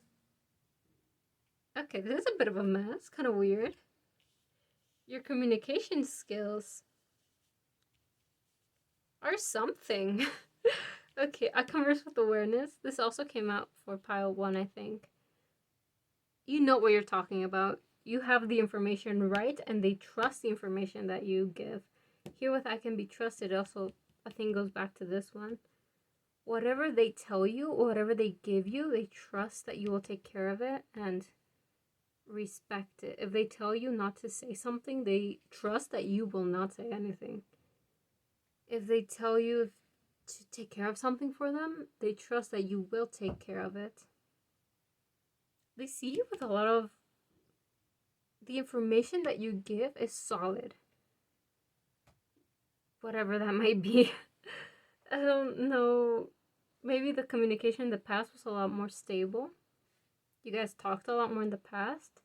Okay, this is a bit of a mess. Kind of weird. Your communication skills are something. Okay, I converse with awareness. This also came out for pile 1, I think. You know what you're talking about. You have the information right, and they trust the information that you give. Here with I can be trusted also, I think, goes back to this one. Whatever they tell you, or whatever they give you, they trust that you will take care of it and respect it. If they tell you not to say something, they trust that you will not say anything. If they tell you to take care of something for them, they trust that you will take care of it. They see you with a lot of... The information that you give is solid. Whatever that might be. I don't know. Maybe the communication in the past was a lot more stable. You guys talked a lot more in the past.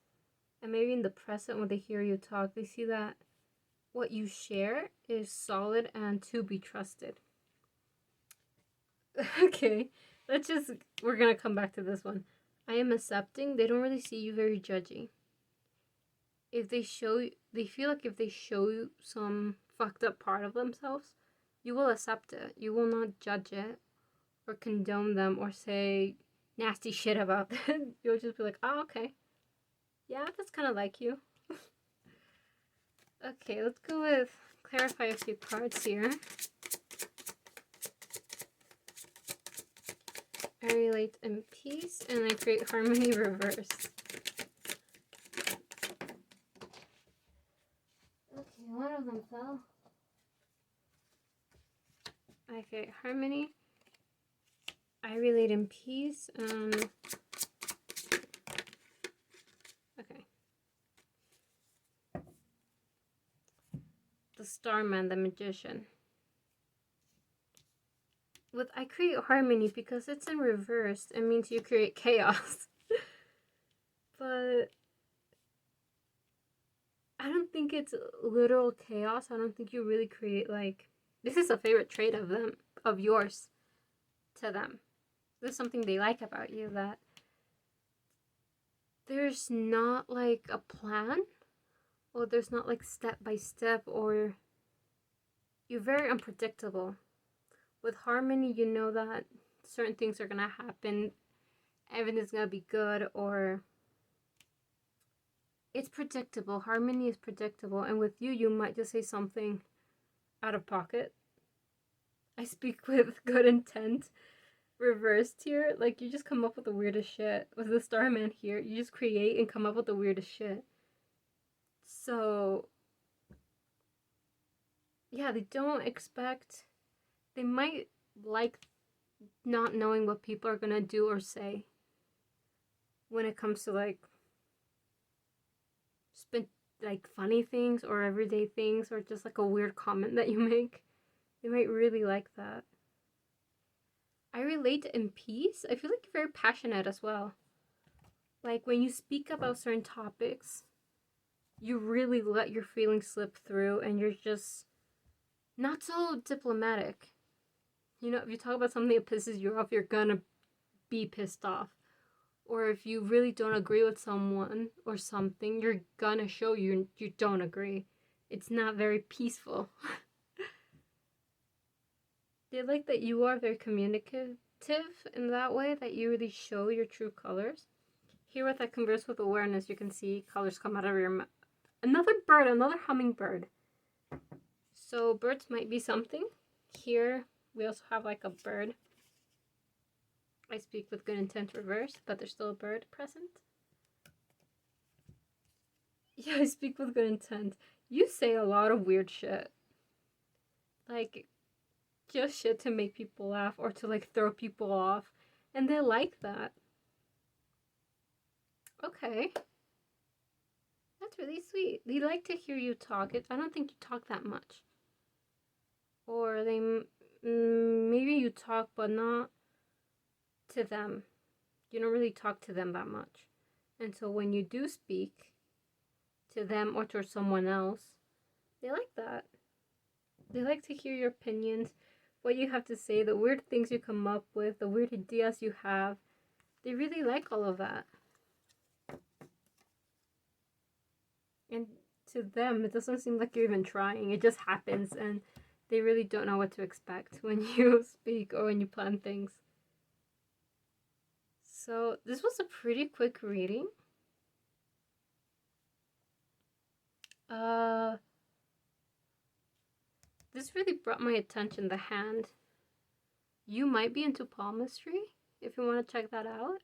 And maybe in the present, when they hear you talk, they see that what you share is solid and to be trusted. Okay, we're gonna come back to this one. I am accepting. They don't really see you very judgy. If they feel like if they show you some fucked up part of themselves, you will accept it. You will not judge it or condone them or say nasty shit about it. You'll just be like, oh, okay. Yeah, that's kind of like you. Okay, let's go with clarify a few cards here. I relate in peace and I create harmony reverse. Okay, one of them fell. I create harmony. I relate in peace. Okay. the Starman, the Magician. With I create harmony, because it's in reverse, it means you create chaos. But I don't think it's literal chaos. I don't think you really create, like, this is a favorite trait of them, of yours, to them. There's something they like about you, that there's not like a plan, or there's not like step by step, or you're very unpredictable. With harmony, you know that certain things are gonna happen, everything's gonna be good, or it's predictable. Harmony is predictable, and with you, you might just say something out of pocket. I speak with good intent. Reversed here, like, you just come up with the weirdest shit. With the Starman here, you just create and come up with the weirdest shit. So yeah, they don't expect, they might like not knowing what people are gonna do or say when it comes to like funny things or everyday things, or just like a weird comment that you make. They might really like that. I relate in peace. I feel like you're very passionate as well. Like, when you speak about certain topics, you really let your feelings slip through, and you're just not so diplomatic. You know, if you talk about something that pisses you off, you're gonna be pissed off. Or if you really don't agree with someone or something, you're gonna show you don't agree. It's not very peaceful. They like that you are very communicative in that way, that you really show your true colors. Here with that Converse with Awareness, you can see colors come out of your mouth. Another bird, another hummingbird. So birds might be something. Here we also have like a bird. I speak with good intent reverse, but there's still a bird present. Yeah, I speak with good intent. You say a lot of weird shit. Like, just shit to make people laugh or to like throw people off, and they like that. Okay, that's really sweet. They like to hear you talk. I don't think you talk that much, or they maybe you talk but not to them. You don't really talk to them that much, and so when you do speak to them or to someone else, they like that. They like to hear your opinions, what you have to say, the weird things you come up with, the weird ideas you have. They really like all of that. And to them, it doesn't seem like you're even trying. It just happens, and they really don't know what to expect when you speak or when you plan things. So this was a pretty quick reading. This really brought my attention, the hand. You might be into palmistry, if you want to check that out.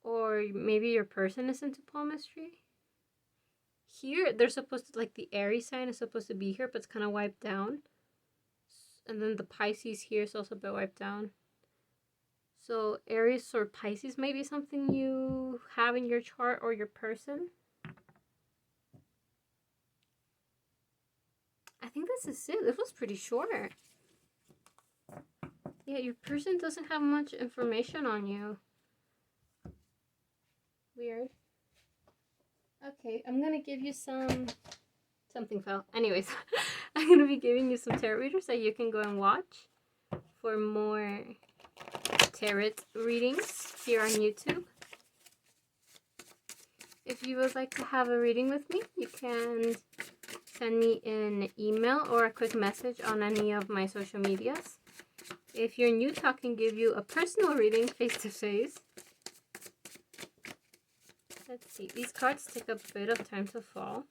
Or maybe your person is into palmistry. Here, they're supposed to, like, the Aries sign is supposed to be here, but it's kind of wiped down. And then the Pisces here is also a bit wiped down. So Aries or Pisces might be something you have in your chart or your person. I think this is it. This was pretty short. Yeah, your person doesn't have much information on you. Weird. Okay, I'm gonna give you something fell. Anyways, I'm gonna be giving you some tarot readers that you can go and watch for more tarot readings here on YouTube. If you would like to have a reading with me, you can send me an email or a quick message on any of my social medias. If you're new, I can give you a personal reading face to face. Let's see, these cards take a bit of time to fall.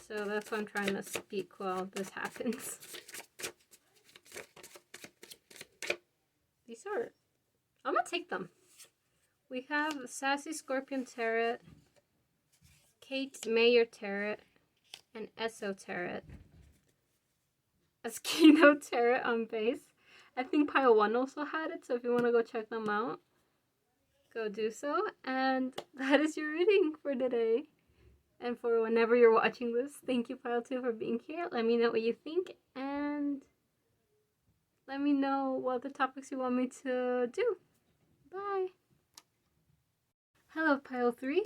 So that's why I'm trying to speak while this happens. These are, I'm gonna take them. We have Sassy Scorpion Tarot, Kate Mayer Tarot, and Esso Tarot. Eskino Tarot on base. I think Pile 1 also had it, so if you want to go check them out, go do so. And that is your reading for today. And for whenever you're watching this, thank you, Pile 2, for being here. Let me know what you think, and let me know what the topics you want me to do. Bye. Hello, Pile 3.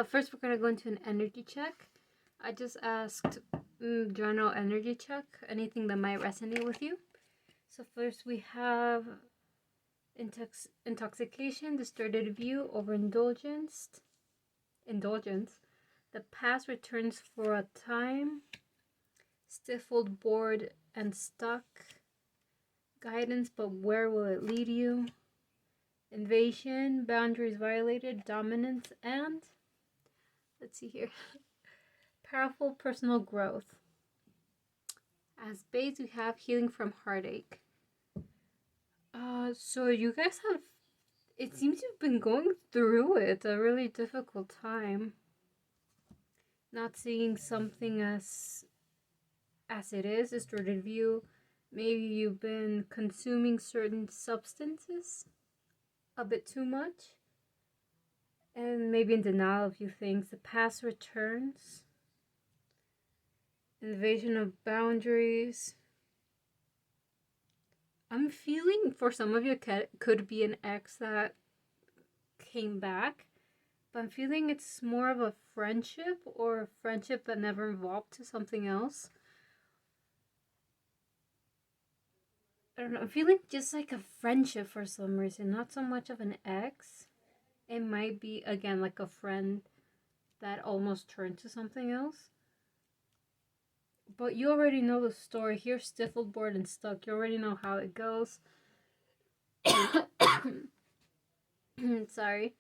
First, we're going to go into an energy check. I just asked general energy check, anything that might resonate with you. So first we have intoxication, distorted view, overindulgence. The past returns for a time. Stifled, bored, and stuck. Guidance, but where will it lead you? Invasion, boundaries violated, dominance, and let's see here. Powerful personal growth. As base, we have healing from heartache. So you guys have, it seems you've been going through it, a really difficult time. Not seeing something as it is, distorted view. Maybe you've been consuming certain substances a bit too much. And maybe in denial of a few things. The past returns. Invasion of boundaries. I'm feeling for some of you could be an ex that came back, but I'm feeling it's more of a friendship or a friendship that never evolved to something else. I don't know, I'm feeling just like a friendship for some reason, not so much of an ex. It might be, again, like a friend that almost turned to something else. But you already know the story. Here, stifled, bored, and stuck. You already know how it goes. Sorry.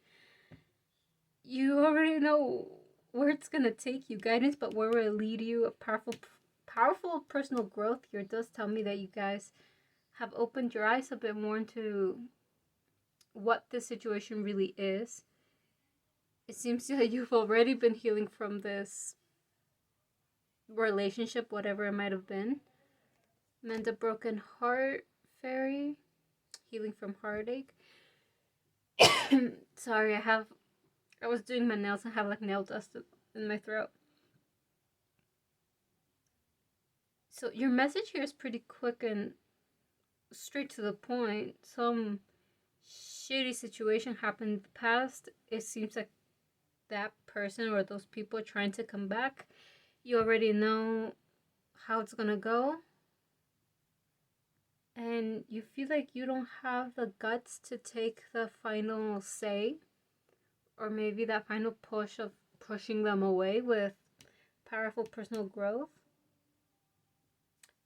You already know where it's gonna take you. Guidance, but where will it lead you? A powerful personal growth here does tell me that you guys have opened your eyes a bit more into what this situation really is. It seems that you've already been healing from this relationship, whatever it might have been. Mend a broken heart, fairy. Healing from heartache. Sorry, I was doing my nails and have like nail dust in my throat. So your message here is pretty quick and straight to the point. Some shitty situation happened in the past. It seems like that person or those people are trying to come back. You already know how it's gonna go. And you feel like you don't have the guts to take the final say. Or maybe that final push of pushing them away with powerful personal growth.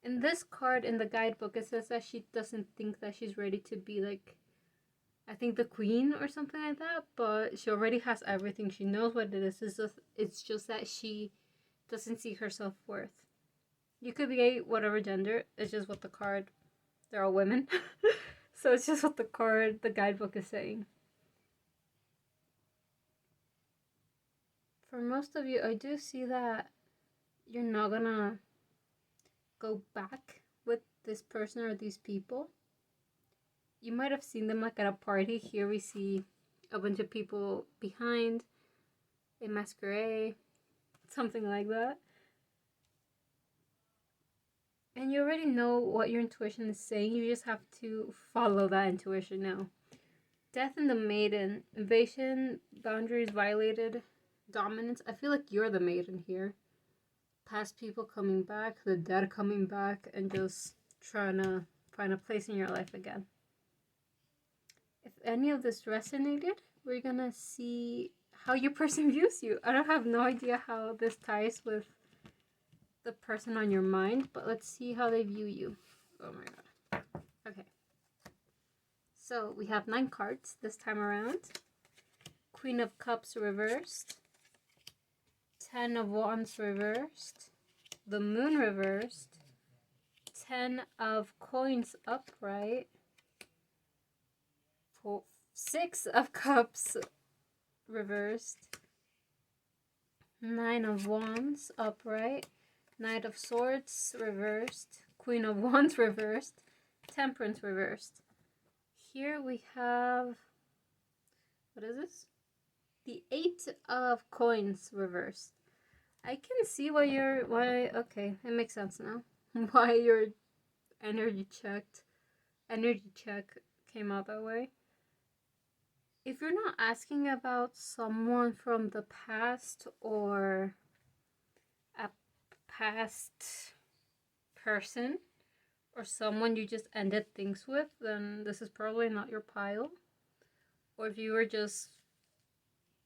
In this card in the guidebook, it says that she doesn't think that she's ready to be like, I think, the queen or something like that, but she already has everything. She knows what it is. It's just that she doesn't see her self-worth. You could be whatever gender. It's just what the card, they're all women. So it's just what the guidebook is saying. For most of you, I do see that you're not gonna go back with this person or these people. You might have seen them like at a party. Here we see a bunch of people behind a masquerade, something like that. And you already know what your intuition is saying. You just have to follow that intuition now. Death in the Maiden. Invasion, boundaries violated, dominance. I feel like you're the maiden here. Past people coming back, the dead coming back, and just trying to find a place in your life again. If any of this resonated, we're gonna see how your person views you. I don't have no idea how this ties with the person on your mind, but let's see how they view you. Oh my god. Okay. So we have 9 cards this time around. Queen of Cups reversed. 10 of Wands reversed. The Moon reversed. 10 of Coins upright. 6 of Cups reversed. 9 of Wands upright. Knight of Swords reversed. Queen of Wands reversed. Temperance reversed. Here we have, what is this? The 8 of Coins reversed. I can see okay, it makes sense now. Why your energy check came out that way. If you're not asking about someone from the past or a past person or someone you just ended things with, then this is probably not your pile. Or if you were just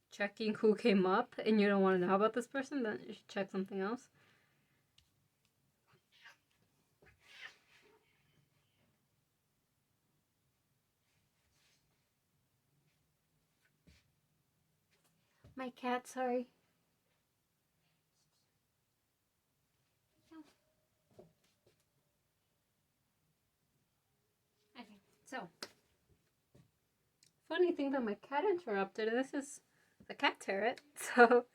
checking who came up and you don't want to know about this person, then you should check something else. My cat, sorry. Okay, so funny thing that my cat interrupted. This is the cat tarot. So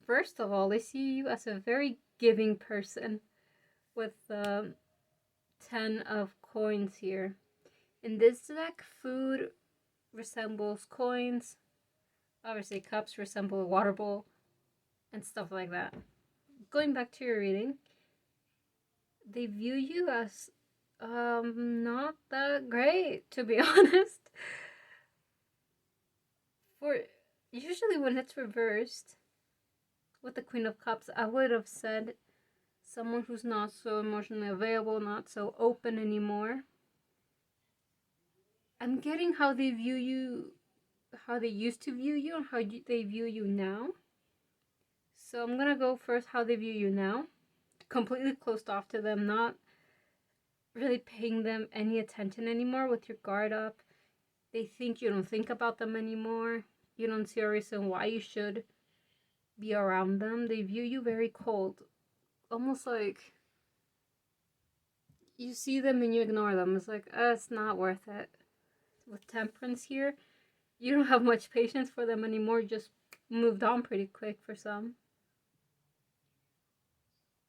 first of all, they see you as a very giving person with the 10 of coins here. In this deck, food resembles coins. Obviously, cups resemble a water bowl and stuff like that. Going back to your reading, they view you as not that great, to be honest. For usually when it's reversed with the Queen of Cups, I would have said someone who's not so emotionally available, not so open anymore. I'm getting how they view you, how they used to view you, and how they view you now. So I'm gonna go first how they view you now. Completely closed off to them, not really paying them any attention anymore, with your guard up. They think you don't think about them anymore. You don't see a reason why you should be around them. They view you very cold. Almost like you see them and you ignore them. It's like, it's not worth it. With Temperance here, you don't have much patience for them anymore. You just moved on pretty quick for some.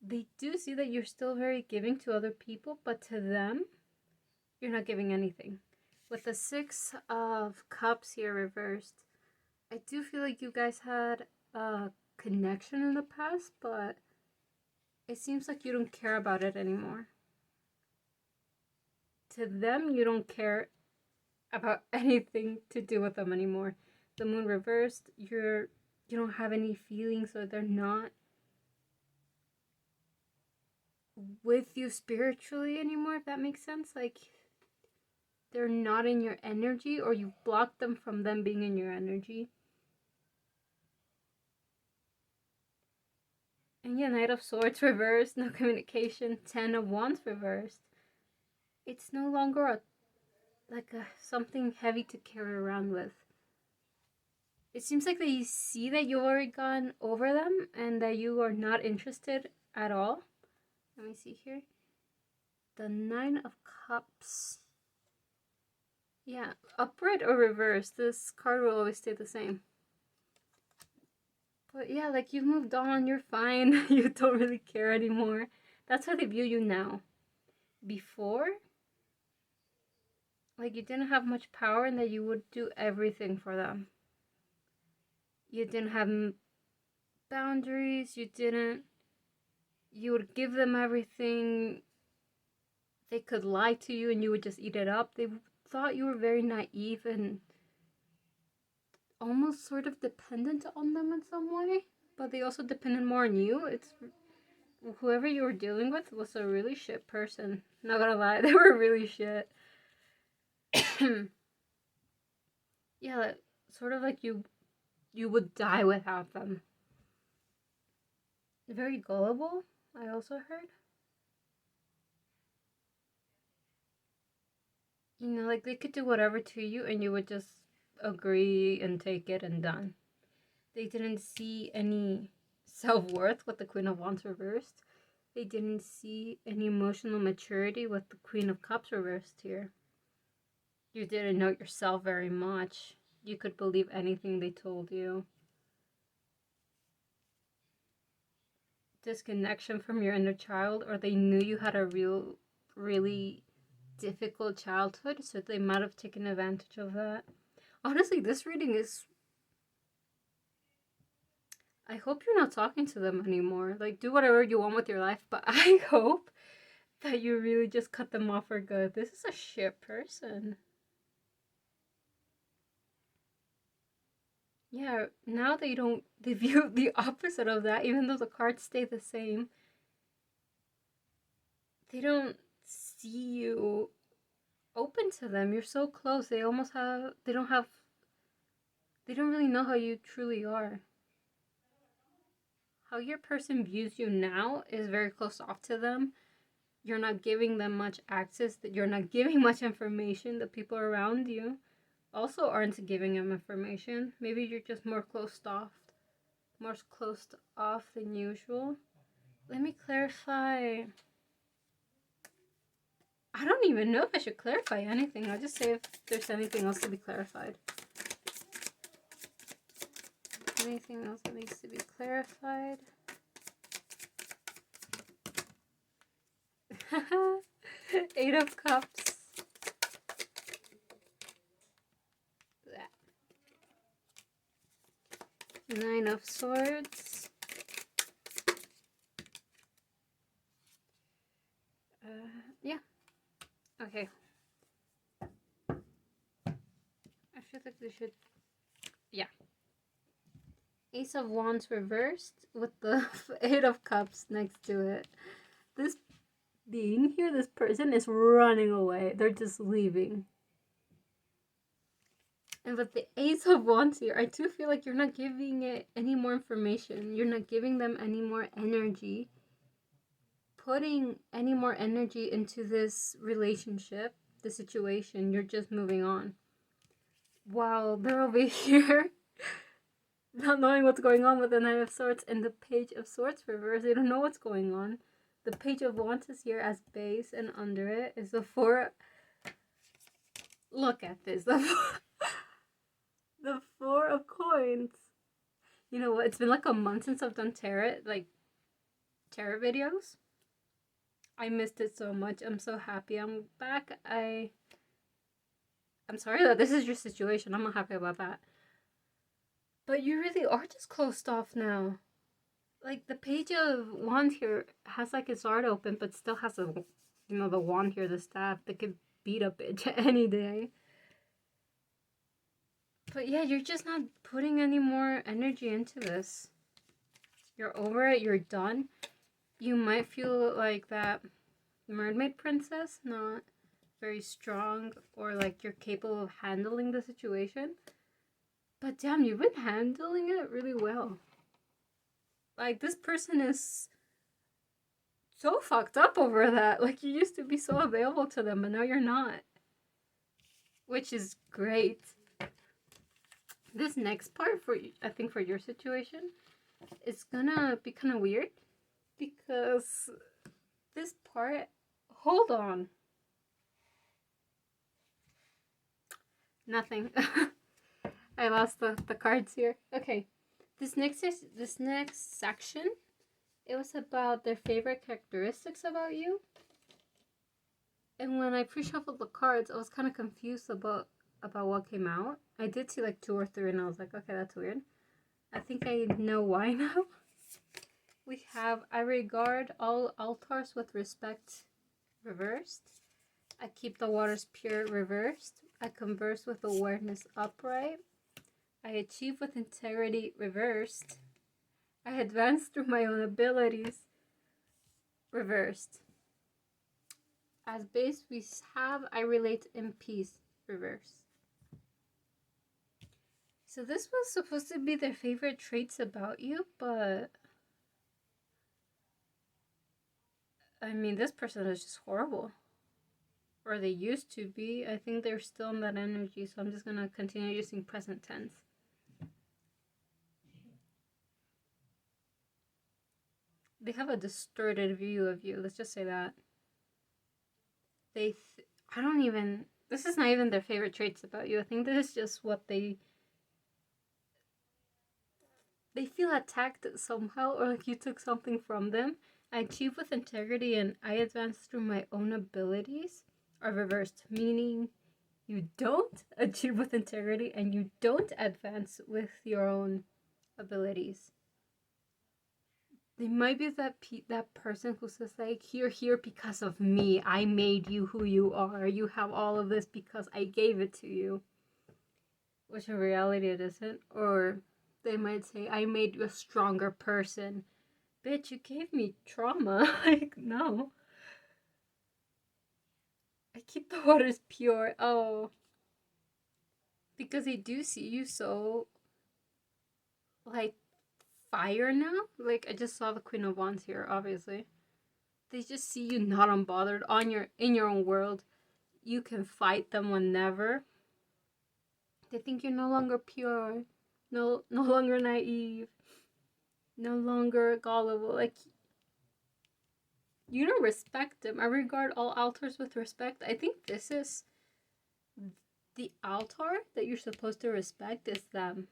They do see that you're still very giving to other people, but to them, you're not giving anything. With the 6 of Cups here reversed, I do feel like you guys had a connection in the past, but it seems like you don't care about it anymore. To them, you don't care about anything to do with them anymore. The Moon reversed, you don't have any feelings, or they're not with you spiritually anymore, if that makes sense. Like, they're not in your energy, or you blocked them from them being in your energy. And yeah, Knight of Swords reversed, no communication. 10 of Wands reversed. It's no longer something heavy to carry around with. It seems like they see that you've already gone over them and that you are not interested at all. Let me see here. The 9 of Cups. Yeah, upright or reversed, this card will always stay the same. But yeah, like, you've moved on, you're fine. You don't really care anymore. That's how they view you now. Before, like, you didn't have much power and that you would do everything for them. You didn't have boundaries, you would give them everything. They could lie to you and you would just eat it up. They thought you were very naive and almost sort of dependent on them in some way, but they also depended more on you. It's whoever you were dealing with was a really shit person. Not gonna lie, they were really shit. Yeah, sort of like you would die without them. Very gullible, I also heard. You know, like, they could do whatever to you and you would just agree and take it and done. They didn't see any self-worth with the Queen of Wands reversed. They didn't see any emotional maturity with the Queen of Cups reversed here. You didn't know yourself very much. You could believe anything they told you. Disconnection from your inner child, or they knew you had a really difficult childhood, so they might have taken advantage of that. Honestly, this reading is I hope you're not talking to them anymore. Like, do whatever you want with your life, but I hope that you really just cut them off for good. This is a shit person. Yeah, now they view the opposite of that, even though the cards stay the same. They don't see you open to them. You're so close. They don't really know how you truly are. How your person views you now is very close off to them. You're not giving them much access, that you're not giving much information. The people around you also aren't giving them information. Maybe you're just more closed off than usual. Let me clarify. I don't even know if I should clarify anything. I'll just say if there's anything else to be clarified. Anything else that needs to be clarified? Eight of Cups. Nine of Swords. Yeah. Okay. I feel like we should... Yeah. Ace of Wands reversed with the Eight of Cups next to it. This being here, this person is running away. They're just leaving. And with the Ace of Wands here, I do feel like you're not giving it any more information. You're not giving them any more energy. Putting any more energy into this relationship, the situation. You're just moving on. While they're over here, not knowing what's going on with the Knight of Swords and the Page of Swords reverse. They don't know what's going on. The Page of Wands is here as base, and under it is the Four. Look at this. The Four of Coins. You know what? It's been like a month since I've done tarot videos. I missed it so much. I'm so happy I'm back. I'm sorry that this is your situation. I'm not happy about that. But you really are just closed off now. Like, the Page of Wands here has like its art open, but still has the wand here, the staff that could beat a bitch any day. But yeah, you're just not putting any more energy into this. You're over it. You're done. You might feel like that mermaid princess, not very strong, or like you're capable of handling the situation. But damn, you've been handling it really well. Like, this person is so fucked up over that. Like, you used to be so available to them, but now you're not. Which is great. This next part, I think for your situation, is gonna be kind of weird. Because this part... Hold on. Nothing. I lost the cards here. Okay. This next section, it was about their favorite characteristics about you. And when I pre-shuffled the cards, I was kind of confused about what came out. I did see like 2 or 3, and I was like, okay, that's weird. I think I know why now. We have, I regard all altars with respect, reversed. I keep the waters pure, reversed. I converse with awareness, upright. I achieve with integrity, reversed. I advance through my own abilities, reversed. As base, we have I relate in peace, reversed. So this was supposed to be their favorite traits about you, but... I mean, this person is just horrible. Or they used to be. I think they're still in that energy, so I'm just going to continue using present tense. They have a distorted view of you. Let's just say that. This is not even their favorite traits about you. I think this is just what they feel attacked somehow, or like you took something from them. I achieve with integrity and I advance through my own abilities are reversed, meaning you don't achieve with integrity and you don't advance with your own abilities. They might be that person who says like, you're here because of me. I made you who you are. You have all of this because I gave it to you. Which in reality it isn't. Or they might say, I made you a stronger person. Bitch, you gave me trauma. Like, no. I keep the waters pure. Oh. Because they do see you so, like, fire now. Like, I just saw the Queen of Wands here, obviously. They just see you not unbothered in your own world. You can fight them whenever. They think you're no longer pure, no longer naive, no longer gullible. Like, you don't respect them. I regard all altars with respect. I think this is the altar that you're supposed to respect is them.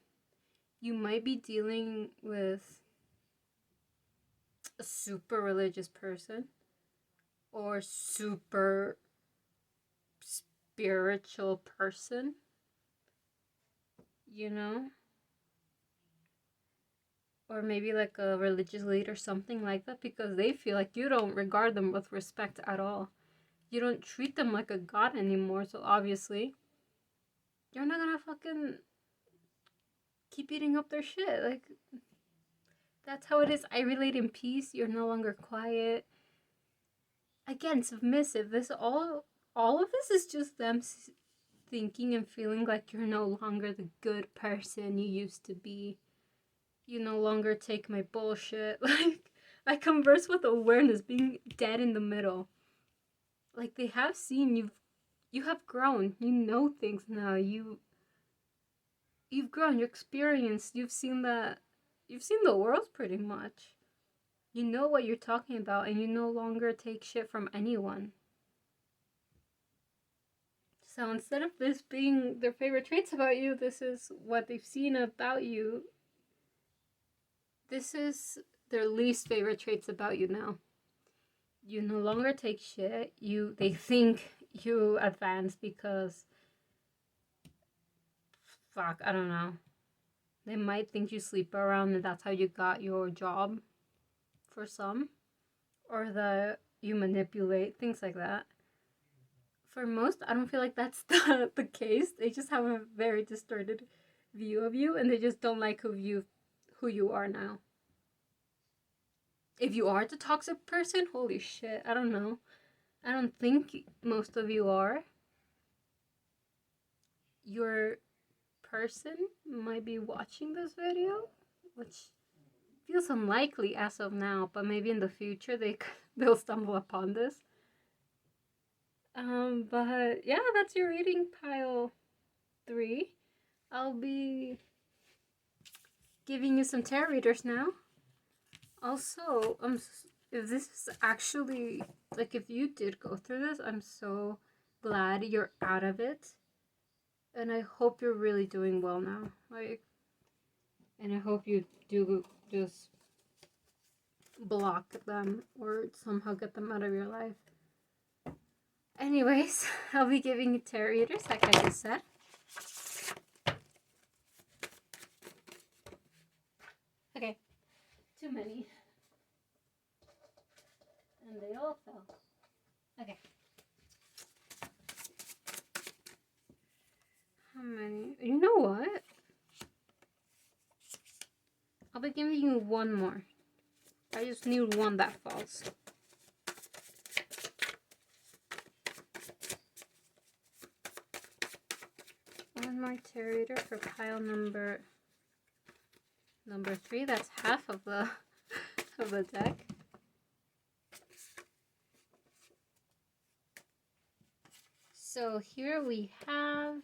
You might be dealing with a super religious person or super spiritual person, you know? Or maybe like a religious leader, something like that, because they feel like you don't regard them with respect at all. You don't treat them like a god anymore, so obviously you're not gonna fucking keep eating up their shit. Like, that's how it is. I relate in peace. You're no longer quiet. Again, submissive. This all of this is just them thinking and feeling like you're no longer the good person you used to be. You no longer take my bullshit. Like, I converse with awareness, being dead in the middle. Like, they have seen you have grown. You know things now. You've grown. You're experienced. You've seen the world pretty much. You know what you're talking about, and you no longer take shit from anyone. So instead of this being their favorite traits about you, this is what they've seen about you. This is their least favorite traits about you now. You no longer take shit. They think you advance because, fuck, I don't know. They might think you sleep around and that's how you got your job, for some. Or that you manipulate, things like that. For most, I don't feel like that's the case. They just have a very distorted view of you, and they just don't like who you are now. If you are the toxic person, holy shit, I don't know. I don't think most of you are. Your person might be watching this video, which feels unlikely as of now, but maybe in the future they'll stumble upon this. But yeah, that's your reading pile 3. I'll be giving you some tarot readers now. Also, if this is actually, like, if you did go through this, I'm so glad you're out of it. And I hope you're really doing well now. Like, and I hope you do just block them or somehow get them out of your life. Anyways, I'll be giving you tarot readers, like I just said. Okay, too many. And they all fell. Okay. How many? You know what? I'll be giving you one more. I just need one that falls. One more tarot reader for pile number 3. That's half of the deck. So here we have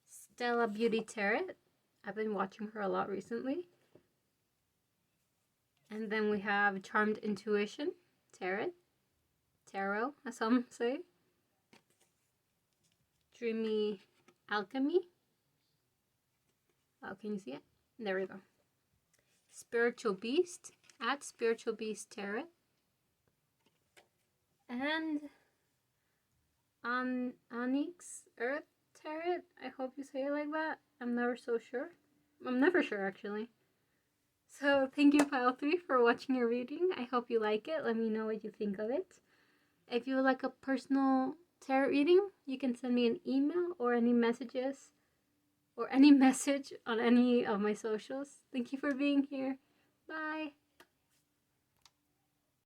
Stella Beauty Tarot. I've been watching her a lot recently. And then we have Charmed Intuition Tarot, as some say. Dreamy Alchemy. Oh, can you see it? There we go. Spiritual Beast at Spiritual Beast Tarot. And Onyx Earth Tarot. I hope you say it like that. I'm never so sure. I'm never sure, actually. So thank you, Pile 3, for watching your reading. I hope you like it. Let me know what you think of it. If you would like a personal tarot reading, you can send me an email or any messages or any message on any of my socials. Thank you for being here. Bye.